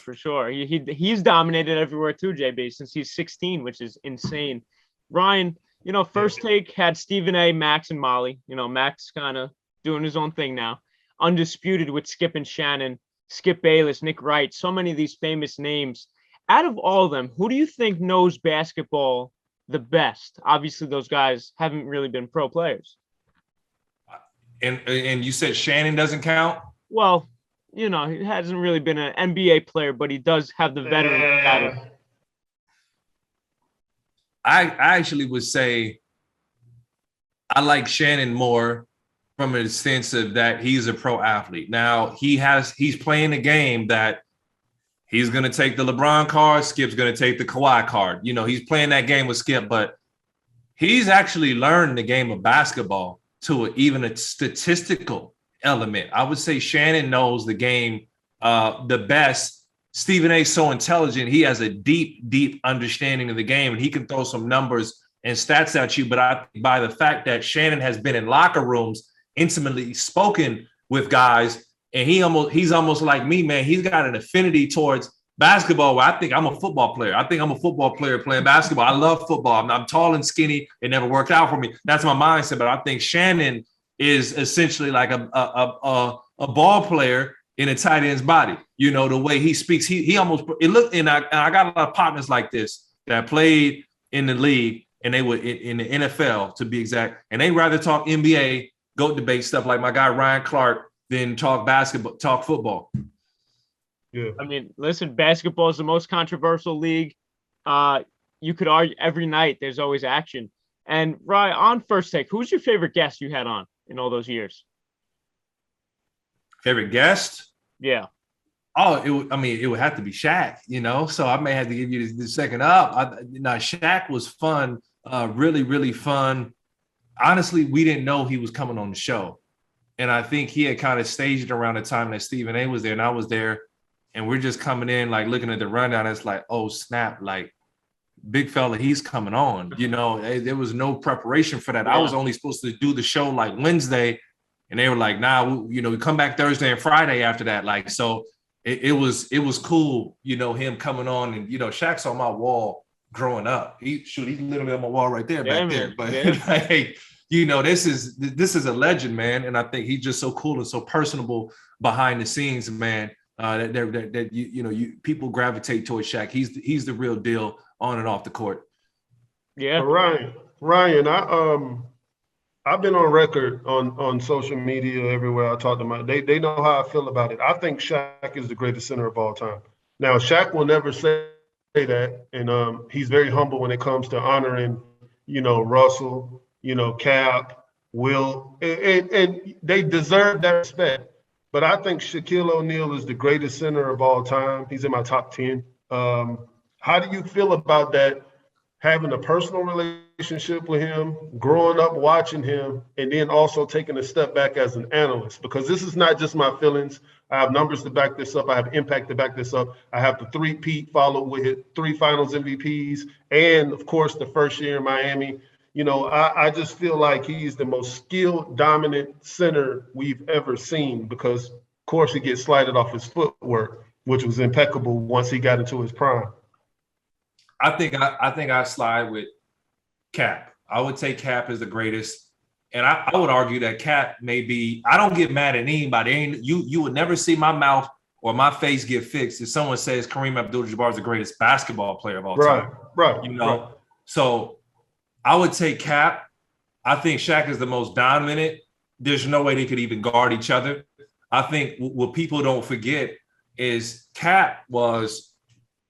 He's dominated everywhere too, JB, since he's 16, which is insane. Ryan, you know, First Take had Stephen A, Max, and Molly. You know, Max kind of doing his own thing now. Undisputed with Skip and Shannon. Skip Bayless, Nick Wright, so many of these famous names. Out of all of them, who do you think knows basketball the best? Obviously, those guys haven't really been pro players. And you said Shannon doesn't count? Well, you know, he hasn't really been an NBA player, but he does have the veteran status. I actually would say I like Shannon more from a sense of that he's a pro athlete. Now he's playing a game that he's going to take the LeBron card. Skip's going to take the Kawhi card. You know, he's playing that game with Skip, but he's actually learned the game of basketball to even a statistical element. I would say Shannon knows the game the best. Stephen A is so intelligent. He has a deep, deep understanding of the game, and he can throw some numbers and stats at you. But by the fact that Shannon has been in locker rooms, intimately spoken with guys, and he's almost like me, man. He's got an affinity towards basketball where I think I'm a football player. I think I'm a football player playing basketball. I love football. I'm tall and skinny. It never worked out for me. That's my mindset. But I think Shannon is essentially like a ball player in a tight end's body. You know, the way he speaks, he almost it looked. And I got a lot of partners like this that played in the league, and they were in the NFL to be exact, and they rather talk NBA. Go debate stuff like my guy Ryan Clark, then talk basketball, talk football. Yeah. I mean, listen, basketball is the most controversial league. You could argue every night there's always action. And Ryan, on First Take, who's your favorite guest you had on in all those years? Favorite guest? Yeah. Oh, it would have to be Shaq, you know. So I may have to give you the second up. Shaq was fun, really, really fun. Honestly, we didn't know he was coming on the show. And I think he had kind of staged it around the time that Stephen A was there, and I was there and we're just coming in, like looking at the rundown. It's like, oh snap, like big fella, he's coming on. You know, there was no preparation for that. Yeah. I was only supposed to do the show like Wednesday, and they were like, nah, we come back Thursday and Friday after that. Like, so it was cool, him coming on, and Shaq's on my wall growing up. He's literally on my wall right there, back there. But like, this is a legend, man. And I think he's just so cool and so personable behind the scenes, man. That people gravitate towards Shaq. He's the real deal on and off the court. Yeah. Ryan, I've been on record on social media everywhere I talk to my. They know how I feel about it. I think Shaq is the greatest center of all time. Now, Shaq will never say that, and he's very humble when it comes to honoring, Russell, Cap, Will, and they deserve that respect. But I think Shaquille O'Neal is the greatest center of all time. He's in my top 10. How do you feel about that? Having a personal relationship with him, growing up watching him, and then also taking a step back as an analyst, because this is not just my feelings. I have numbers to back this up. I have impact to back this up. I have the three-peat followed with 3 finals MVPs, and of course the first year in Miami. I just feel like he's the most skilled, dominant center we've ever seen, because of course he gets slighted off his footwork, which was impeccable once he got into his prime. I think I slide with Cap. I would say Cap is the greatest. And I would argue that Cap may be, I don't get mad at anybody. You would never see my mouth or my face get fixed if someone says Kareem Abdul-Jabbar is the greatest basketball player of all time. Right. So I would take Cap. I think Shaq is the most dominant. There's no way they could even guard each other. I think what people don't forget is Cap was,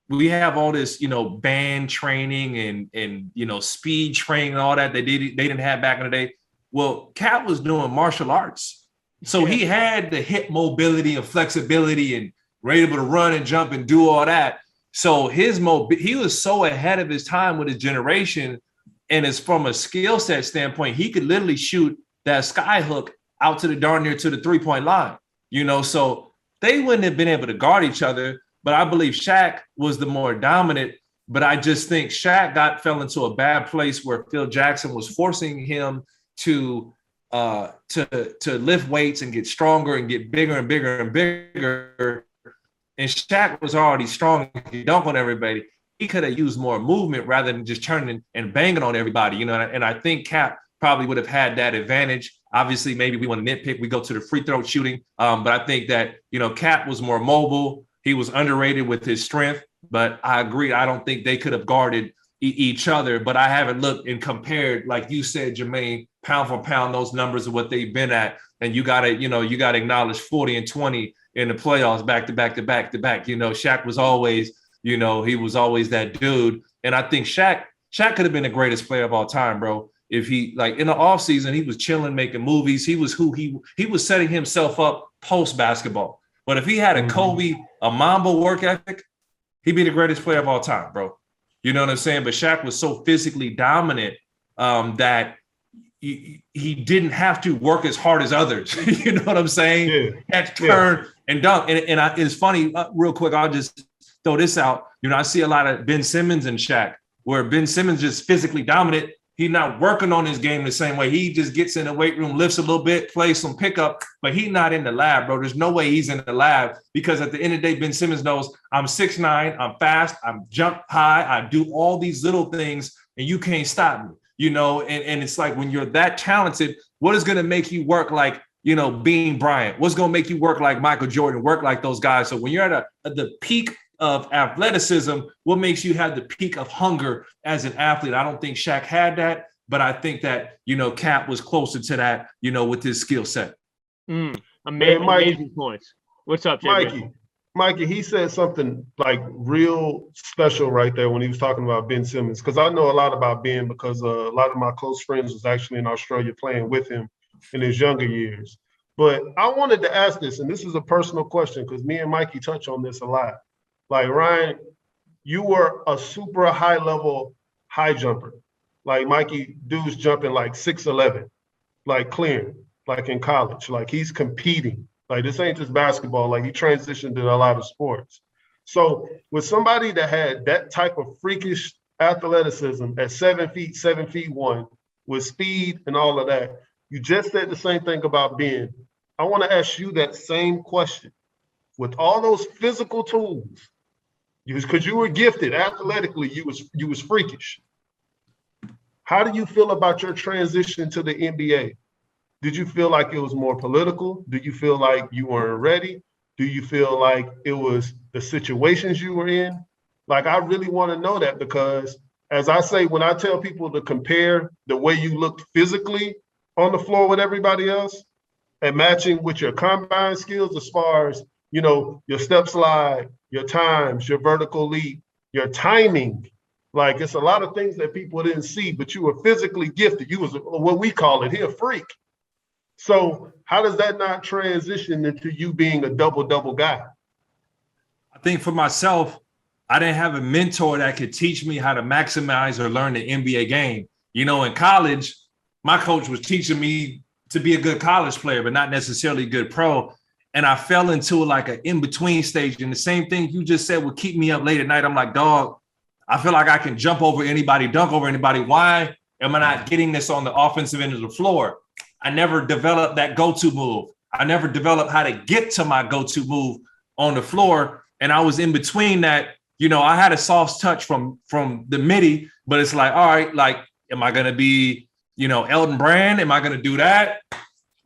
we have all this, band training and speed training and all that they didn't have back in the day. Well, Cap was doing martial arts. So he had the hip mobility and flexibility and able to run and jump and do all that. So he was so ahead of his time with his generation. And it's from a skill set standpoint, he could literally shoot that sky hook out to the darn near to the 3-point line, so they wouldn't have been able to guard each other. But I believe Shaq was the more dominant. But I just think Shaq fell into a bad place where Phil Jackson was forcing him to lift weights and get stronger and get bigger and bigger and bigger. And Shaq was already strong. He dunked on everybody. He could have used more movement rather than just turning and banging on everybody, And I think Cap probably would have had that advantage. Obviously, maybe we want to nitpick. We go to the free throw shooting. But I think that, Cap was more mobile. He was underrated with his strength, but I agree. I don't think they could have guarded each other, but I haven't looked and compared, like you said, Jermaine, pound for pound, those numbers of what they've been at. And you got to acknowledge 40 and 20 in the playoffs back to back to back to back. Shaq was always, he was always that dude. And I think Shaq could have been the greatest player of all time, bro. If he, like, in the offseason, he was chilling, making movies. He was he was setting himself up post basketball. But if he had a Kobe, a Mamba work ethic, he'd be the greatest player of all time, bro. You know what I'm saying? But Shaq was so physically dominant that he didn't have to work as hard as others. You know what I'm saying? Yeah. He had to turn and dunk. And it's funny, real quick, I'll just throw this out. I see a lot of Ben Simmons and Shaq, where Ben Simmons just physically dominant. He's not working on his game the same way. He just gets in the weight room, lifts a little bit, plays some pickup, but he's not in the lab, bro. There's no way he's in the lab, because at the end of the day, Ben Simmons knows I'm 6'9", I'm fast, I'm jump high, I do all these little things, and you can't stop me, and it's like, when you're that talented, what is going to make you work like, Bean Bryant? What's going to make you work like Michael Jordan, work like those guys? So when you're at the peak of athleticism, what makes you have the peak of hunger as an athlete? I don't think Shaq had that, but I think that, Cap was closer to that, with his skill set. Amazing points. What's up, Jay? Mikey, he said something like real special right there when he was talking about Ben Simmons, because I know a lot about Ben, because a lot of my close friends was actually in Australia playing with him in his younger years. But I wanted to ask this, and this is a personal question, because me and Mikey touch on this a lot. Like, Ryan, you were a super high-level high jumper. Like, Mikey, dude's jumping like 6'11", like clearing, like in college. Like, he's competing. Like, this ain't just basketball. Like, he transitioned to a lot of sports. So with somebody that had that type of freakish athleticism at 7 feet, 7'1", with speed and all of that, you just said the same thing about Ben. I want to ask you that same question. With all those physical tools, because you were gifted athletically, you was freakish. How do you feel about your transition to the NBA? Did you feel like it was more political? Did you feel like you weren't ready? Do you feel like it was the situations you were in? Like, I really want to know that, because as I say, when I tell people to compare the way you looked physically on the floor with everybody else and matching with your combine skills, as far as, your step slide, your times, your vertical leap, your timing, like, it's a lot of things that people didn't see, but you were physically gifted. You was what we call it here, freak. So how does that not transition into you being a double-double guy? I think for myself, I didn't have a mentor that could teach me how to maximize or learn the NBA game. In college, my coach was teaching me to be a good college player, but not necessarily a good pro. And I fell into like an in-between stage. And the same thing you just said would keep me up late at night. I'm like, dog, I feel like I can jump over anybody, dunk over anybody. Why am I not getting this on the offensive end of the floor? I never developed that go-to move. I never developed how to get to my go-to move on the floor. And I was in between that. I had a soft touch from the midi, but it's like, all right, like, am I going to be, Elton Brand? Am I going to do that?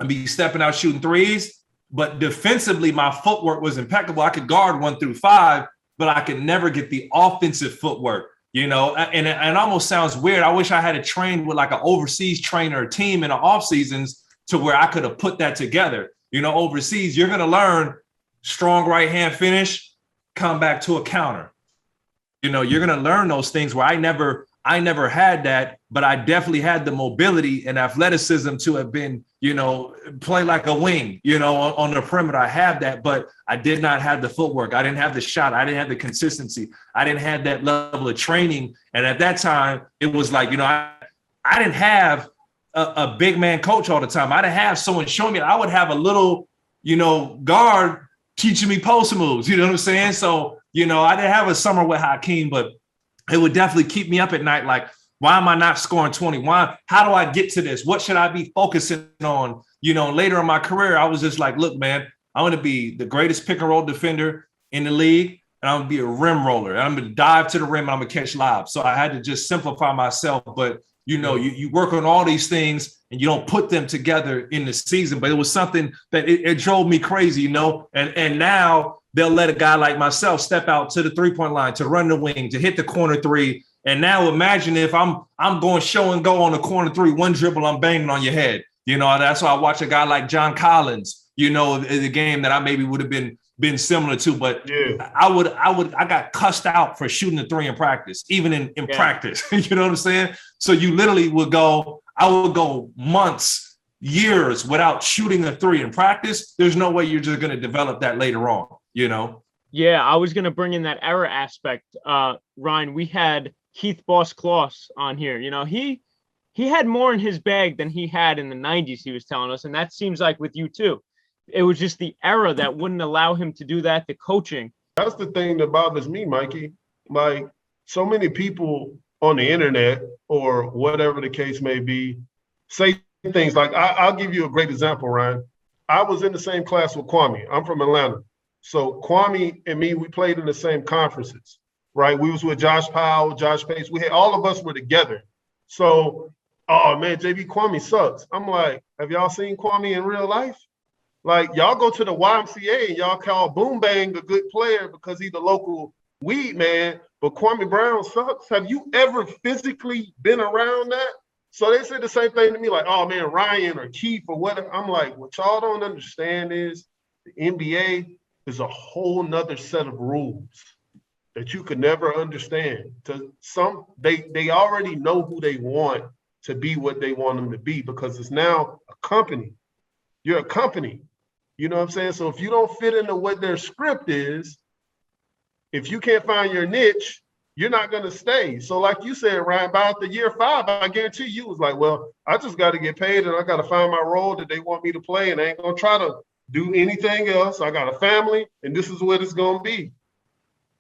I'll be stepping out shooting threes. But defensively, my footwork was impeccable. I could guard 1 through 5, but I could never get the offensive footwork, and it almost sounds weird. I wish I had trained with like an overseas trainer or team in the off seasons to where I could have put that together. Overseas, you're going to learn strong right hand finish, come back to a counter. You're going to learn those things where I never had that, but I definitely had the mobility and athleticism to have been, play like a wing, on the perimeter. I have that, but I did not have the footwork. I didn't have the shot. I didn't have the consistency. I didn't have that level of training. And at that time, it was like, I didn't have a big man coach all the time. I didn't have someone showing me. I would have a little, guard teaching me post moves. You know what I'm saying? So, I didn't have a summer with Hakeem, but it would definitely keep me up at night. Like, why am I not scoring 20? How do I get to this? What should I be focusing on? Later in my career, I was just like, look, man, I'm going to be the greatest pick and roll defender in the league. And I'm going to be a rim roller. And I'm going to dive to the rim and I'm going to catch lobs. So I had to just simplify myself. But, you work on all these things and you don't put them together in the season. But it was something that it drove me crazy, and now they'll let a guy like myself step out to the three-point line, to run the wing, to hit the corner three. And now imagine if I'm going show and go on the corner three, one dribble, I'm banging on your head. That's why I watch a guy like John Collins, the game that I maybe would have been similar to. But yeah. I got cussed out for shooting the three in practice, even in practice. You know what I'm saying? So you literally I would go months, years without shooting a three in practice. There's no way you're just going to develop that later on. Yeah, I was going to bring in that era aspect. Ryan, we had Keith Boss Kloss on here. He had more in his bag than he had in the 90s, he was telling us. And that seems like with you too. It was just the era that wouldn't allow him to do that, the coaching. That's the thing that bothers me, Mikey. Like, so many people on the internet or whatever the case may be say things like, I'll give you a great example, Ryan. I was in the same class with Kwame. I'm from Atlanta. So Kwame and me, we played in the same conferences, right? We was with Josh Powell, Josh Pace. All of us were together. So, oh man, JB, Kwame sucks. I'm like, have y'all seen Kwame in real life? Like, y'all go to the YMCA and y'all call Boom Bang a good player because he's the local weed man, but Kwame Brown sucks. Have you ever physically been around that? So they said the same thing to me, like, oh man, Ryan or Keith or whatever. I'm like, what y'all don't understand is the NBA is a whole nother set of rules that you could never understand. They already know who they want to be what they want them to be because it's now a company. You're a company. You know what I'm saying? So if you don't fit into what their script is, if you can't find your niche, you're not going to stay. So like you said, Ryan, about the year 5, I guarantee you was like, well, I just got to get paid and I got to find my role that they want me to play. And I ain't going to try to do anything else. I got a family, and this is what it's gonna be.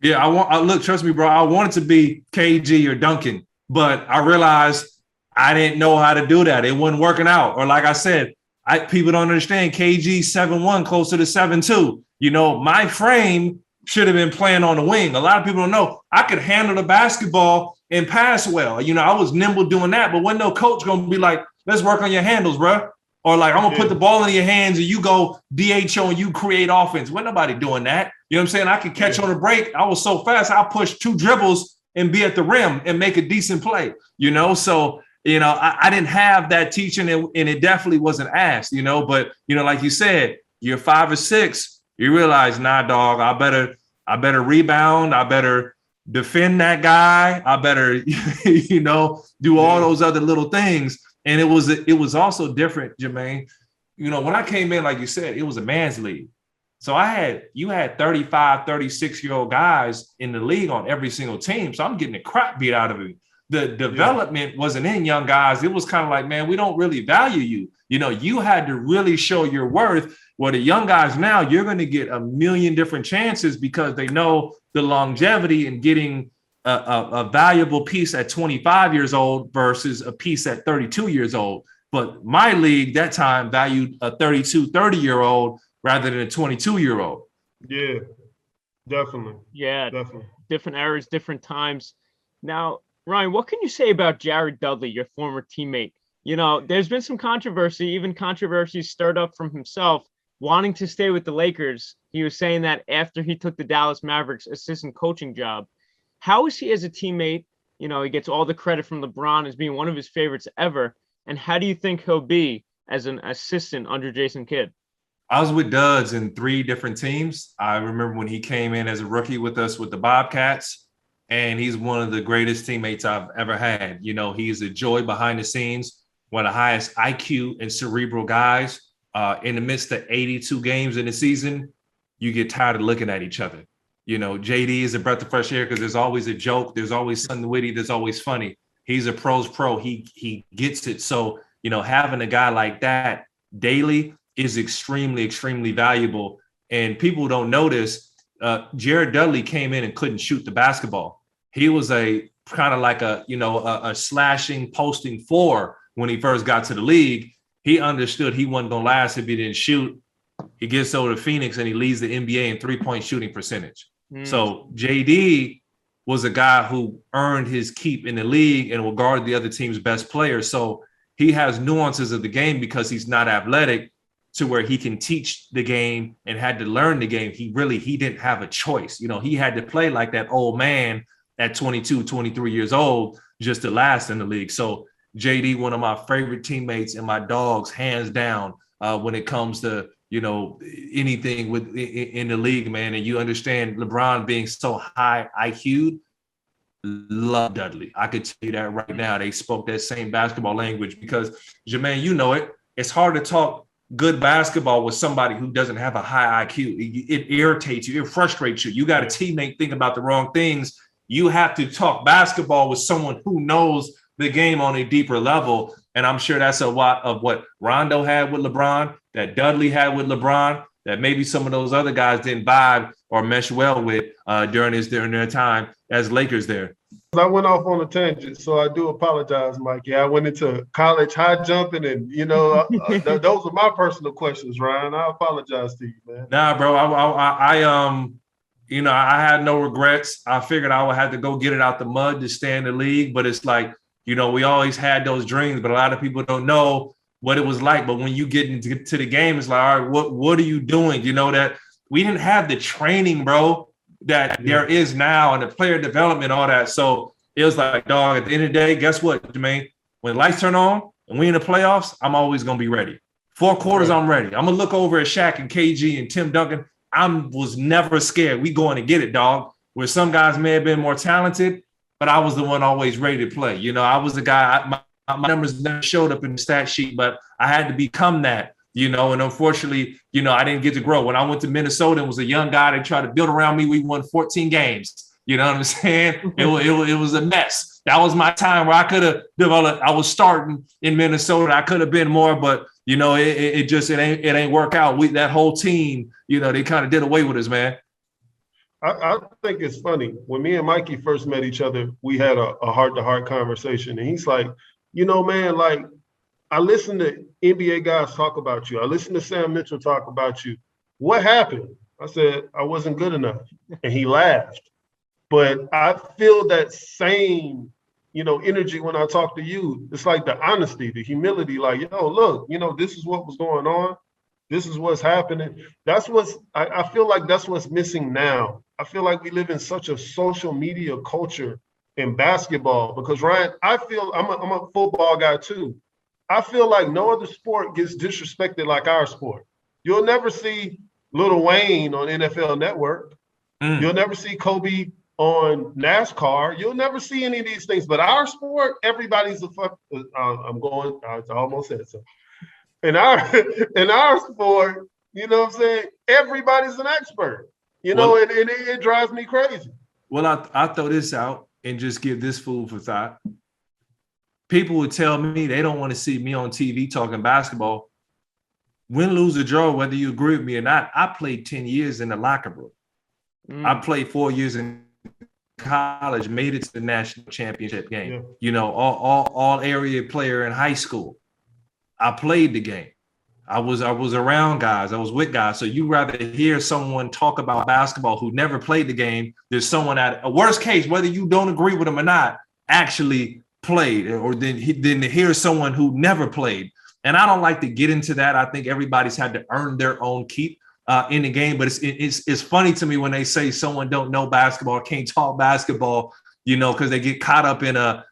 Yeah, look, trust me, bro. I wanted to be KG or Duncan, but I realized I didn't know how to do that. It wasn't working out. Or like I said, people don't understand KG 7'1", closer to 7'2". You know, my frame should have been playing on the wing. A lot of people don't know I could handle the basketball and pass well. You know, I was nimble doing that, but when no coach gonna be like, let's work on your handles, bro. Or like, I'm gonna put the ball in your hands and you go DHO and you create offense. Wasn't nobody doing that. You know what I'm saying? I could catch on the break. I was so fast, I'll push 2 dribbles and be at the rim and make a decent play, you know? So, you know, I didn't have that teaching and it definitely wasn't asked, you know, but, you know, like you said, you're 5 or 6, you realize, nah, dog, I better rebound. I better defend that guy. I better, you know, do all those other little things. And it was also different, Jermaine. You know, when I came in, like you said, it was a man's league. So you had 35, 36-year-old guys in the league on every single team. So I'm getting the crap beat out of me. The development wasn't in young guys. It was kind of like, man, we don't really value you. You know, you had to really show your worth. Well, the young guys now, you're going to get a million different chances because they know the longevity in getting a valuable piece at 25 years old versus a piece at 32 years old. But my league that time valued a 32, 30-year-old rather than a 22-year-old. Yeah, definitely. Yeah, definitely. Different eras, different times. Now, Ryan, what can you say about Jared Dudley, your former teammate? You know, there's been some controversy, even controversy stirred up from himself wanting to stay with the Lakers. He was saying that after he took the Dallas Mavericks assistant coaching job. How is he as a teammate? You know, he gets all the credit from LeBron as being one of his favorites ever. And how do you think he'll be as an assistant under Jason Kidd? I was with Duds in 3 different teams. I remember when he came in as a rookie with us with the Bobcats, and he's one of the greatest teammates I've ever had. You know, he's a joy behind the scenes, one of the highest IQ and cerebral guys. In the midst of 82 games in the season, you get tired of looking at each other. You know, JD is a breath of fresh air because there's always a joke. There's always something witty. There's always funny. He's a pro's pro. He gets it. So, you know, having a guy like that daily is extremely, extremely valuable. And people don't notice Jared Dudley came in and couldn't shoot the basketball. He was a kind of like a slashing, posting 4 when he first got to the league. He understood he wasn't going to last if he didn't shoot. He gets over to Phoenix and he leads the NBA in 3-point shooting percentage. So JD was a guy who earned his keep in the league and will guard the other team's best players. So he has nuances of the game because he's not athletic to where he can teach the game and had to learn the game. He didn't have a choice. You know, he had to play like that old man at 22, 23 years old just to last in the league. So JD, one of my favorite teammates and my dogs, hands down, when it comes to, you know, anything in the league, man. And you understand LeBron being so high IQ, love Dudley. I could tell you that right now. They spoke that same basketball language because, Jermaine, you know it. It's hard to talk good basketball with somebody who doesn't have a high IQ. It irritates you. It frustrates you. You got a teammate thinking about the wrong things. You have to talk basketball with someone who knows the game on a deeper level. And I'm sure that's a lot of what Rondo had with LeBron, that Dudley had with LeBron, that maybe some of those other guys didn't vibe or mesh well with during their time as Lakers there. I went off on a tangent, so I do apologize, Mikey. I went into college high jumping, and you know, those are my personal questions, Ryan. I apologize to you, man. Nah, bro. I you know, I had no regrets. I figured I would have to go get it out the mud to stay in the league, but it's like, you know, we always had those dreams, but a lot of people don't know what it was like. But when you get into the game, it's like, all right, what are you doing? You know, that we didn't have the training, bro, that there is now and the player development, all that. So it was like, dog, at the end of the day, guess what, Jermaine? When the lights turn on and we in the playoffs, I'm always going to be ready. 4 quarters, I'm ready. I'm going to look over at Shaq and KG and Tim Duncan. I was never scared. We going to get it, dog. Where some guys may have been more talented, but I was the one always ready to play. You know, I was the guy, my numbers never showed up in the stat sheet, but I had to become that, you know, and unfortunately, you know, I didn't get to grow. When I went to Minnesota and was a young guy, they tried to build around me. We won 14 games. You know what I'm saying? It was a mess. That was my time where I could have developed. I was starting in Minnesota. I could have been more, but, You know, it ain't work out. That whole team, you know, they kind of did away with us, man. I think it's funny. When me and Mikey first met each other, we had a heart-to-heart conversation. And he's like, you know, man, like, I listen to NBA guys talk about you. I listen to Sam Mitchell talk about you. What happened? I said, I wasn't good enough. And he laughed. But I feel that same, you know, energy when I talk to you. It's like the honesty, the humility, like, yo, look, you know, this is what was going on. This is what's happening. That's what's, I feel like that's what's missing now. I feel like we live in such a social media culture in basketball because, Ryan, I feel I'm a football guy too. I feel like no other sport gets disrespected like our sport. You'll never see Lil Wayne on NFL Network. You'll never see Kobe on NASCAR. You'll never see any of these things. But our sport, everybody's a fuck. I almost said so. In our sport, you know what I'm saying? Everybody's an expert. You know, and it drives me crazy. Well, I'll throw this out and just give this food for thought. People would tell me they don't want to see me on TV talking basketball. Win, lose, or draw, whether you agree with me or not, I played 10 years in the locker room. I played 4 years in college, made it to the national championship game. Yeah. You know, all area player in high school. I played the game. I was around guys. I was with guys. So you rather hear someone talk about basketball who never played the game. There's someone at a worst case, whether you don't agree with them or not, actually played, or then to hear someone who never played. And I don't like to get into that. I think everybody's had to earn their own keep in the game. But it's funny to me when they say someone don't know basketball, can't talk basketball, you know, because they get caught up in a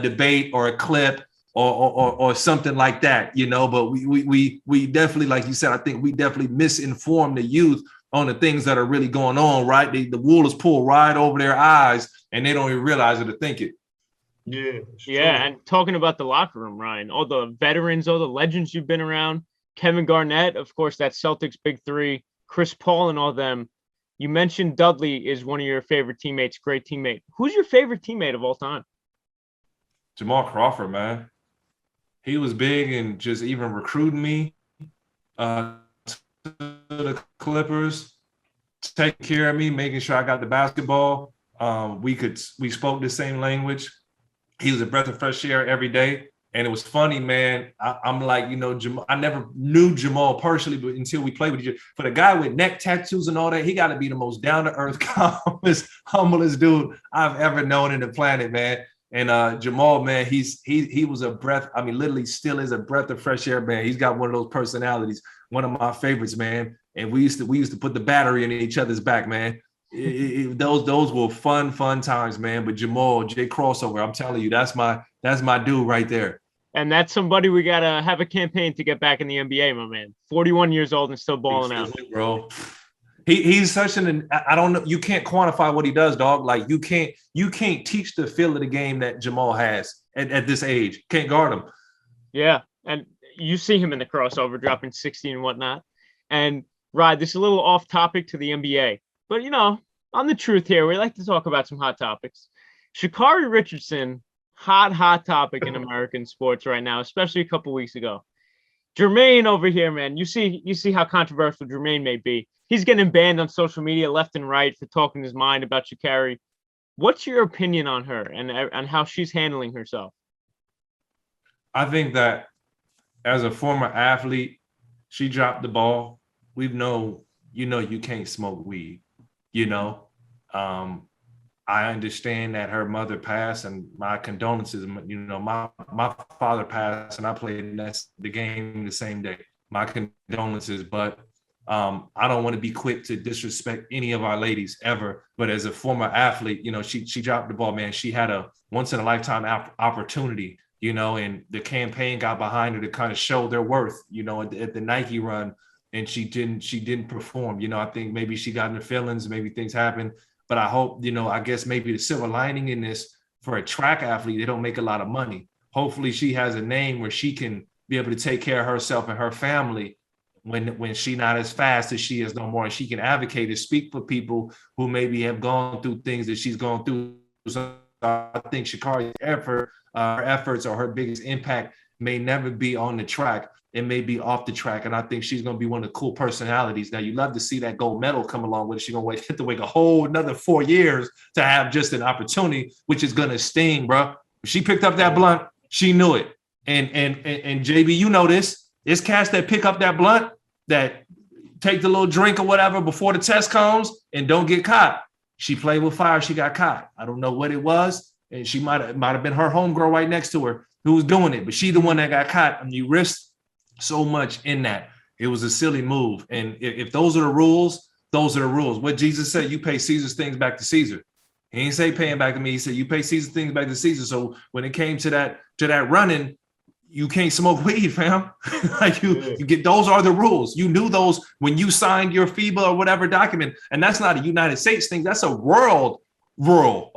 debate or a clip or something like that, you know. But we definitely, like you said, I think we definitely misinform the youth on the things that are really going on, right? The wool is pulled right over their eyes and they don't even realize it or think it. Yeah. Yeah. And talking about the locker room, Ryan, all the veterans, all the legends you've been around, Kevin Garnett, of course, that Celtics big three, Chris Paul and all them. You mentioned Dudley is one of your favorite teammates, great teammate. Who's your favorite teammate of all time? Jamal Crawford, man. He was big and just even recruiting me to the Clippers, taking care of me, making sure I got the basketball. We spoke the same language. He was a breath of fresh air every day. And it was funny, man. I'm like, you know, I never knew Jamal personally, but until we played with each other. For the guy with neck tattoos and all that, he got to be the most down-to-earth, calmest, humblest dude I've ever known in the planet, man. And Jamal, man, he was a breath. I mean, literally still is a breath of fresh air, man. He's got one of those personalities, one of my favorites, man. And we used to put the battery in each other's back, man. Those were fun times, man. But Jamal, J Crossover, I'm telling you, that's my dude right there. And that's somebody we gotta have a campaign to get back in the NBA, my man. 41 years old and still balling out, bro. He's such I don't know. You can't quantify what he does, dog. Like you can't teach the feel of the game that Jamal has at this age. Can't guard him. Yeah, and you see him in the crossover dropping 60 and whatnot. And Rod, this is a little off topic to the NBA, but you know, on the truth here, we like to talk about some hot topics. Shikari Richardson, hot topic in American sports right now, especially a couple weeks ago. Jermaine over here, man. You see how controversial Jermaine may be. He's getting banned on social media left and right for talking his mind about Sha'Carri. What's your opinion on her and how she's handling herself? I think that as a former athlete, she dropped the ball. You can't smoke weed, you know. I understand that her mother passed, and my condolences. You know, my father passed, and I played the game the same day. My condolences, but I don't want to be quick to disrespect any of our ladies ever. But as a former athlete, you know, she dropped the ball, man. She had a once in a lifetime opportunity, you know, and the campaign got behind her to kind of show their worth, you know, at the Nike run, and she didn't perform. You know, I think maybe she got in her feelings, maybe things happened. But I hope, you know, I guess maybe the silver lining in this for a track athlete, they don't make a lot of money. Hopefully she has a name where she can be able to take care of herself and her family when she's not as fast as she is no more. And she can advocate and speak for people who maybe have gone through things that she's gone through. So I think Shikari's efforts or her biggest impact may never be on the track. it may be off the track. And I think she's going to be one of the cool personalities. Now, you love to see that gold medal come along with it. She's going to have to wait a whole another 4 years to have just an opportunity, which is going to sting, bro. She picked up that blunt. She knew it. And JB, you know this. It's cats that pick up that blunt, that take the little drink or whatever before the test comes and don't get caught. She played with fire. She got caught. I don't know what it was. And she might have been her homegirl right next to her who was doing it. But she the one that got caught. And you risked so much in that. It was a silly move. And if those are the rules, those are the rules. What Jesus said, you pay Caesar's things back to Caesar. He didn't say paying back to me. He said you pay Caesar's things back to Caesar. So when it came to that running, you can't smoke weed, fam. Like you get, those are the rules. You knew those when you signed your FIBA or whatever document. And that's not a United States thing. That's a world rule.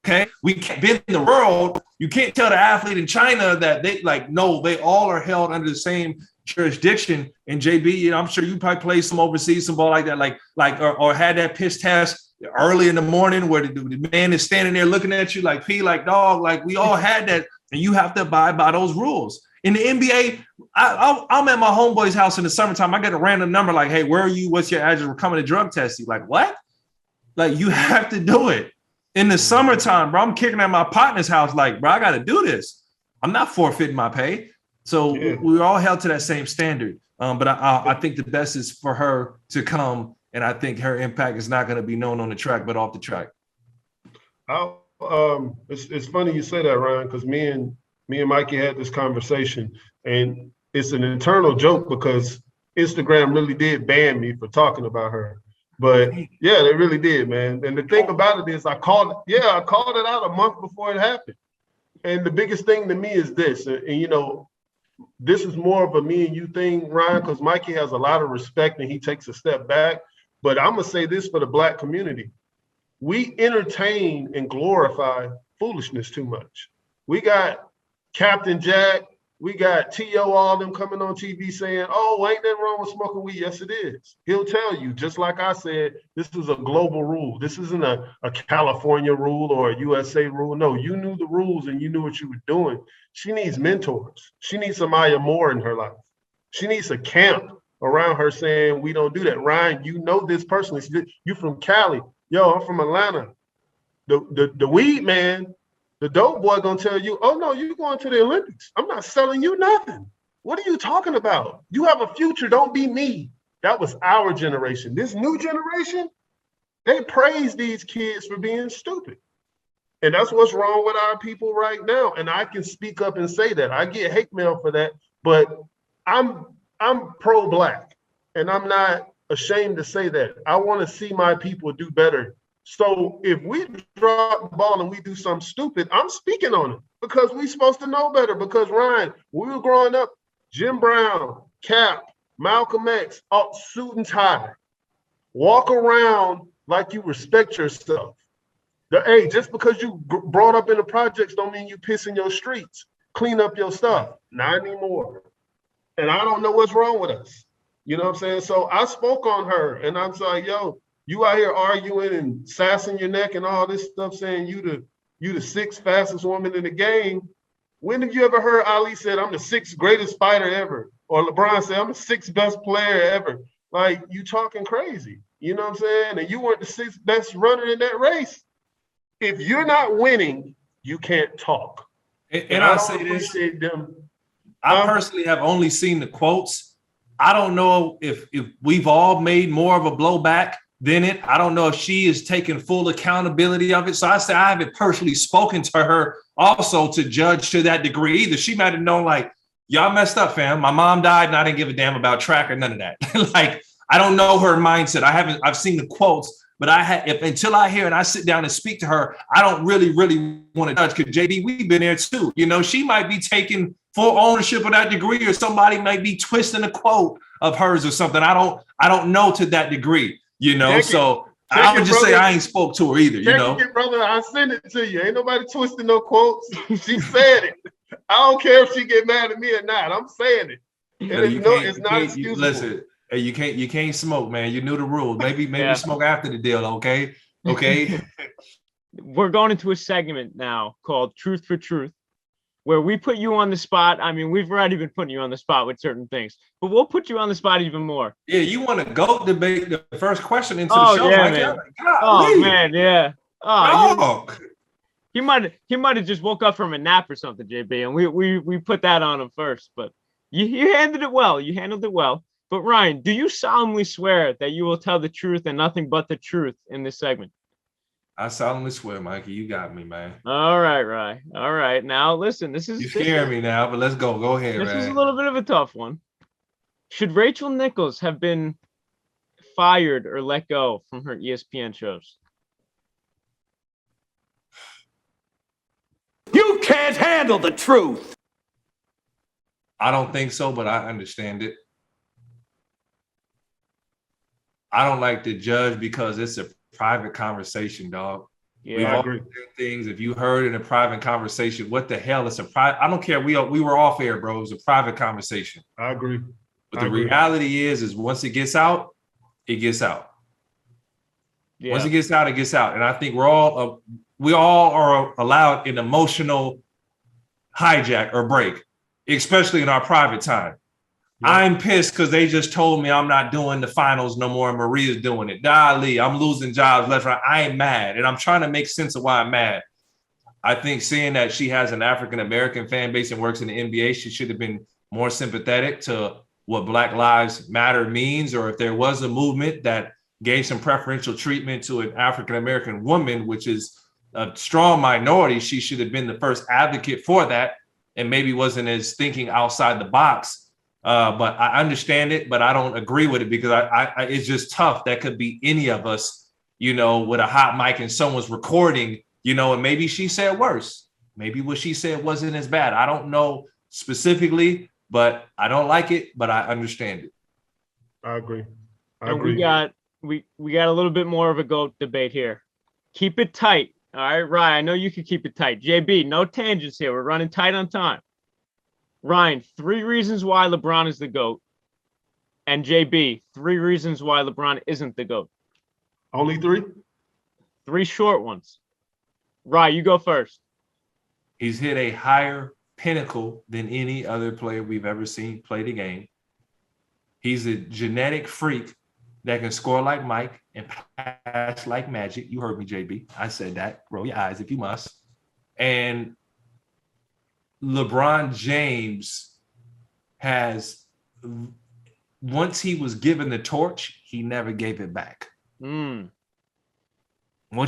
Okay. We can't be in the world. You can't tell the athlete in China that they no, they all are held under the same jurisdiction. And JB, I'm sure you probably played some overseas, some ball like that, or had that piss test early in the morning where the man is standing there looking at you like pee, like dog, like we all had that. And you have to abide by those rules. In the NBA, I'm at my homeboy's house in the summertime. I get a random number like, hey, where are you? What's your address? We're coming to drug test you. Like, what? Like, you have to do it. In the summertime, bro, I'm kicking at my partner's house like, bro, I got to do this. I'm not forfeiting my pay. So we're all held to that same standard. But I think the best is for her to come, and I think her impact is not going to be known on the track, but off the track. It's funny you say that, Ryan, because me and Mikey had this conversation, and it's an internal joke because Instagram really did ban me for talking about her. But yeah, they really did, man. And the thing about it is I called it out a month before it happened. And the biggest thing to me is this, and you know, this is more of a me and you thing, Ryan, because Mikey has a lot of respect and he takes a step back. But I'm going to say this for the Black community. We entertain and glorify foolishness too much. We got Captain Jack, we got T.O., all them coming on TV saying, oh, ain't nothing wrong with smoking weed. Yes, it is. He'll tell you, just like I said, this is a global rule. This isn't a California rule or a USA rule. No, you knew the rules and you knew what you were doing. She needs mentors. She needs some Maya Moore in her life. She needs a camp around her saying, we don't do that. Ryan, you know this personally. You from Cali. Yo, I'm from Atlanta. The weed man, the dope boy gonna tell you, oh no, you're going to the Olympics. I'm not selling you nothing. What are you talking about? You have a future, don't be me. That was our generation. This new generation, they praise these kids for being stupid. And that's what's wrong with our people right now. And I can speak up and say that. I get hate mail for that, but I'm pro-Black, and I'm not ashamed to say that. I want to see my people do better. So if we drop the ball and we do something stupid, I'm speaking on it because we're supposed to know better. Because Ryan, when we were growing up, Jim Brown, Cap, Malcolm X, suit and tie, walk around like you respect yourself. Hey, just because you brought up in the projects don't mean you piss in your streets. Clean up your stuff. Not anymore. And I don't know what's wrong with us. You know what I'm saying? So I spoke on her, and I'm like, yo, you out here arguing and sassing your neck and all this stuff, saying you the sixth fastest woman in the game. When have you ever heard Ali said, I'm the sixth greatest fighter ever? Or LeBron said, I'm the sixth best player ever? Like, you talking crazy. You know what I'm saying? And you weren't the sixth best runner in that race. If you're not winning, you can't talk. And I say this, I personally have only seen the quotes. I don't know if we've all made more of a blowback than it. I don't know if she is taking full accountability of it. So I say I haven't personally spoken to her also to judge to that degree either. She might have known like, y'all messed up, fam. My mom died and I didn't give a damn about track or none of that. Like, I don't know her mindset. I've seen the quotes, but until I hear and I sit down and speak to her, I don't really want to judge because JD, we've been there too. You know, she might be taking full ownership of that degree, or somebody might be twisting a quote of hers or something. I don't know to that degree, you know. So I would just say I ain't spoke to her either, you know. Brother, I send it to you. Ain't nobody twisting no quotes. She said it. I don't care if she get mad at me or not. I'm saying it. It's not excusable. Listen, you can't smoke, man. You knew the rule. Maybe smoke after the deal, okay? Okay. We're going into a segment now called Truth for Truth. where we put you on the spot. I mean, we've already been putting you on the spot with certain things, but we'll put you on the spot even more. Yeah, you want to GOAT debate the first question into the show, yeah, Mike? man. Like, oh, man, yeah. Oh, he might have just woke up from a nap or something, JB, and we put that on him first. But you handled it well. You handled it well. But Ryan, do you solemnly swear that you will tell the truth and nothing but the truth in this segment? I solemnly swear, Mikey, you got me, man. All right, Ryan. All right. Now, listen, You scaring me now, but let's go. Go ahead, This man. is a little bit of a tough one. Should Rachel Nichols have been fired or let go from her ESPN shows? You can't handle the truth. I don't think so, but I understand it. I don't like to judge because it's a private conversation, dog. Yeah, We've I all agree. done things. If you heard in a private conversation, what the hell? It's a private. I don't care. We were off air, bro. It was a private conversation. I agree. But the reality is once it gets out, it gets out. Yeah. Once it gets out, it gets out. And I think we all are allowed an emotional hijack or break, especially in our private time. Yeah. I'm pissed because they just told me I'm not doing the finals no more and Maria's doing it. Dudley, I'm losing jobs left, right. I ain't mad. And I'm trying to make sense of why I'm mad. I think seeing that she has an African-American fan base and works in the NBA, she should have been more sympathetic to what Black Lives Matter means, or if there was a movement that gave some preferential treatment to an African-American woman, which is a strong minority, she should have been the first advocate for that and maybe wasn't as thinking outside the box. But I understand it, but I don't agree with it because I it's just tough. That could be any of us, with a hot mic and someone's recording, and maybe she said worse. Maybe what she said wasn't as bad. I don't know specifically, but I don't like it, but I understand it. I agree. We got a little bit more of a GOAT debate here. Keep it tight. All right, Ryan, I know you can keep it tight. JB, no tangents here. We're running tight on time. Ryan, 3 reasons why LeBron is the GOAT. And JB, 3 reasons why LeBron isn't the GOAT. Only 3? 3 short ones. Ryan, you go first. He's hit a higher pinnacle than any other player we've ever seen play the game. He's a genetic freak that can score like Mike and pass like Magic. You heard me, JB. I said that. Roll your eyes if you must. And LeBron James has, once he was given the torch, he never gave it back. Once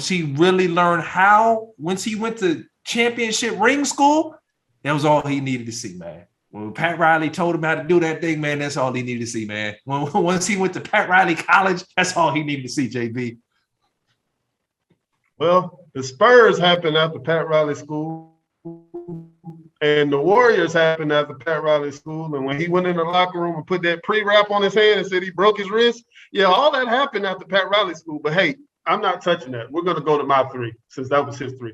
he really learned how, once he went to championship ring school, that was all he needed to see, man. When Pat Riley told him how to do that thing, man, that's all he needed to see, man. Once he went to Pat Riley College, that's all he needed to see, JB. Well, the Spurs happened after Pat Riley school, and the Warriors happened after Pat Riley school. And when he went in the locker room and put that pre-wrap on his hand and said he broke his wrist, yeah, all that happened after Pat Riley school. But hey, I'm not touching that. We're going to go to my 3 since that was his 3.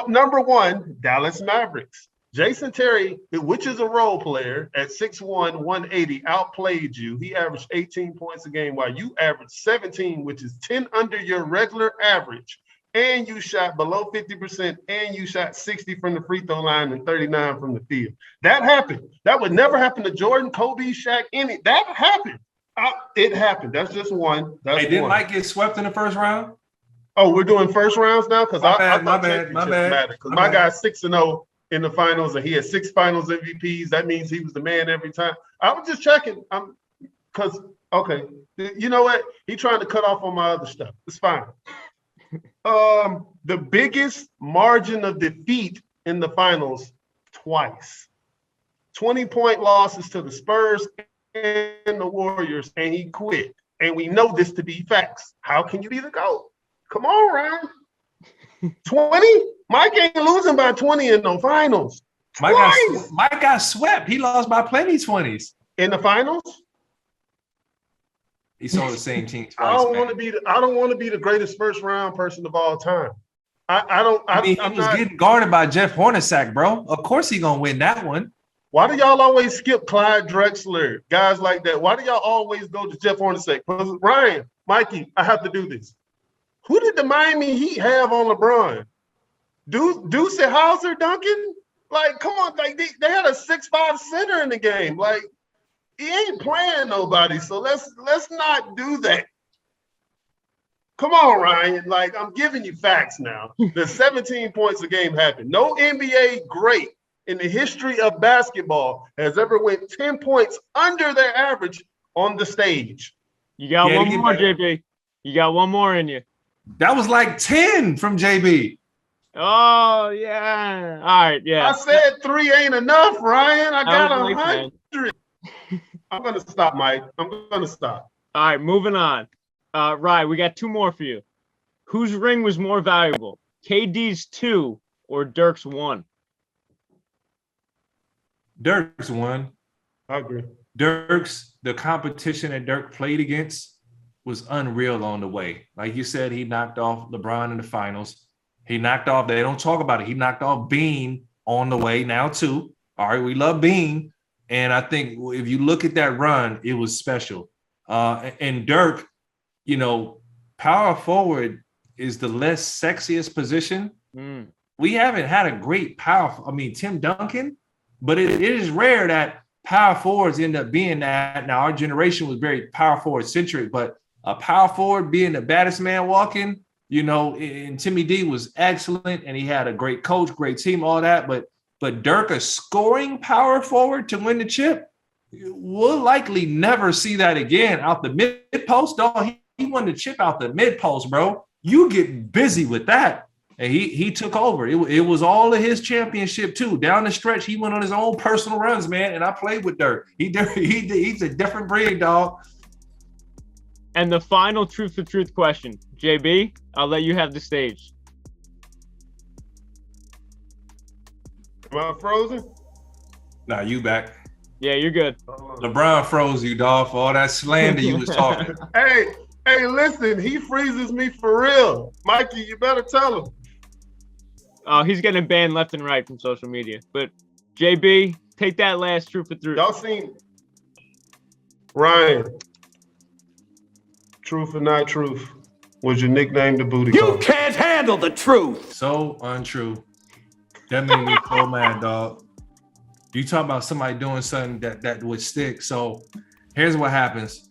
Number 1, Dallas Mavericks. Jason Terry, which is a role player at 6'1", 180, outplayed you. He averaged 18 points a game while you averaged 17, which is 10 under your regular average. And you shot below 50%, and you shot 60 from the free throw line and 39 from the field. That happened. That would never happen to Jordan, Kobe, Shaq, that happened. It happened. That's just one. Hey, didn't Mike get swept in the first round? Oh, we're doing first rounds now? Because my bad. Because my guy's 6-0 in the finals, and he had 6 finals MVPs. That means he was the man every time. I was just checking. Okay. You know what? He trying to cut off on my other stuff. It's fine. The biggest margin of defeat in the finals twice. 20-point losses to the Spurs and the Warriors, and he quit. And we know this to be facts. How can you be the GOAT? Come on, Ryan. 20? Mike ain't losing by 20 in the finals. Mike got swept. He lost by plenty 20s. In the finals? He's on the same team twice. I don't want to be the greatest first round person of all time. He was getting guarded by Jeff Hornacek, bro. Of course he gonna win that one. Why do y'all always skip Clyde Drexler, guys like that? Why do y'all always go to Jeff Hornacek? Ryan, Mikey, I have to do this. Who did the Miami Heat have on LeBron? Deuce Hauser, Duncan? Like, come on, like they had a 6'5" center in the game. Like, he ain't playing nobody. So let's not do that. Come on, Ryan. Like, I'm giving you facts now. The 17 points a game happened. No NBA great in the history of basketball has ever went 10 points under their average on the stage. You got one more, JB. You got one more in you. That was like 10 from JB. Oh, yeah. All right, yeah. I said 3 ain't enough, Ryan. I got 100. I'm going to stop, Mike. I'm going to stop. All right, moving on. Ryan, we got 2 more for you. Whose ring was more valuable, KD's 2 or Dirk's 1? Dirk's 1. I agree. The competition that Dirk played against was unreal on the way. Like you said, he knocked off LeBron in the finals. He knocked off, they don't talk about it, he knocked off Bean on the way now too. All right, we love Bean. And I think if you look at that run, it was special. And Dirk, you know, power forward is the less sexiest position. We haven't had a great Tim Duncan, but it is rare that power forwards end up being that. Now, our generation was very power forward centric, but a power forward being the baddest man walking, you know, and Timmy D was excellent, and he had a great coach, great team, all that. But Dirk, a scoring power forward to win the chip, we'll likely never see that again out the mid post. Dog, he won the chip out the mid post, bro. You get busy with that. And he took over. It was all of his championship too. Down the stretch, he went on his own personal runs, man. And I played with Dirk. He's a different breed, dog. And the final truth for truth question, JB, I'll let you have the stage. Am I frozen? Nah, you back. Yeah, you're good. LeBron froze you, dog, for all that slander you was talking. Hey, listen, he freezes me for real. Mikey, you better tell him. Oh, he's getting banned left and right from social media. But JB, take that last truth for truth. Y'all seen Ryan? Truth or not truth? Was your nickname the booty call? You can't handle the truth. So untrue. That made me so mad, dog. You talk about somebody doing something that would stick. So here's what happens.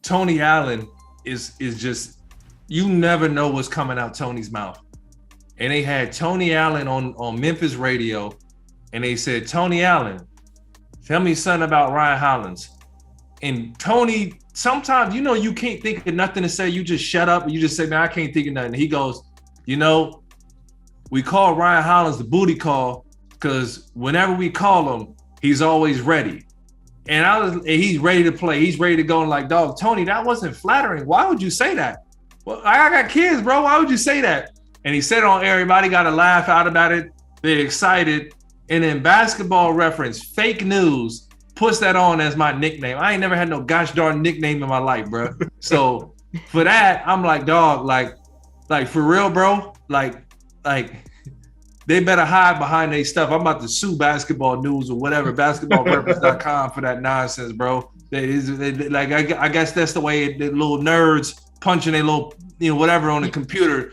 Tony Allen is just, you never know what's coming out Tony's mouth. And they had Tony Allen on Memphis radio, and they said, Tony Allen, tell me something about Ryan Hollins. And Tony, sometimes, you know, you can't think of nothing to say. You just shut up and you just say, man, I can't think of nothing. He goes, you know, we call Ryan Hollins the booty call because whenever we call him, he's always ready. And he's ready to play. He's ready to go. And like, dog, Tony, that wasn't flattering. Why would you say that? Well, I got kids, bro. Why would you say that? And he said it on air. Everybody got a laugh out about it. They're excited. And then Basketball Reference, fake news, puts that on as my nickname. I ain't never had no gosh darn nickname in my life, bro. So for that, I'm like, dog, like for real, bro. Like they better hide behind their stuff. I'm about to sue Basketball News or whatever, basketballreference.com for that nonsense, bro. I guess that's the way the little nerds punching their little, you know, whatever on the computer,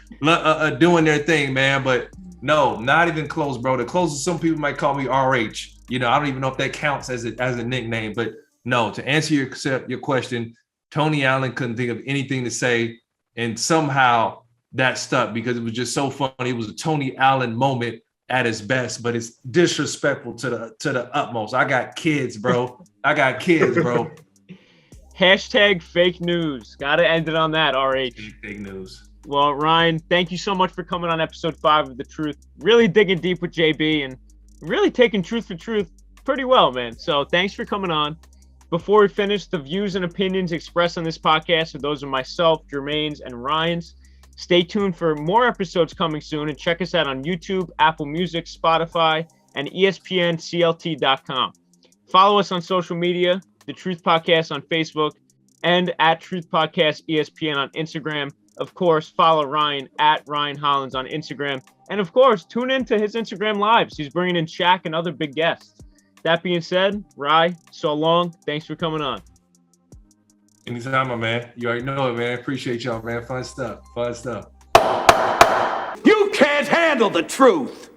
doing their thing, man. But no, not even close, bro. The closest some people might call me RH. You know, I don't even know if that counts as a nickname. But no, to answer your question, Tony Allen couldn't think of anything to say, and somehow that stuck because it was just so funny. It was a Tony Allen moment at his best, but it's disrespectful to the utmost. I got kids, bro. Hashtag fake news. Gotta end it on that, RH. Fake news. Well, Ryan, thank you so much for coming on episode 5 of The Truth. Really digging deep with JB and really taking truth for truth pretty well, man. So thanks for coming on. Before we finish, the views and opinions expressed on this podcast are those of myself, Jermaine's, and Ryan's. Stay tuned for more episodes coming soon, and check us out on YouTube, Apple Music, Spotify, and ESPN CLT.com. Follow us on social media, The Truth Podcast on Facebook, and at Truth Podcast ESPN on Instagram. Of course, follow Ryan at Ryan Hollins on Instagram. And of course, tune in to his Instagram lives. He's bringing in Shaq and other big guests. That being said, Rye, so long. Thanks for coming on. Anytime, my man. You already know it, man. Appreciate y'all, man. Fun stuff. You can't handle the truth.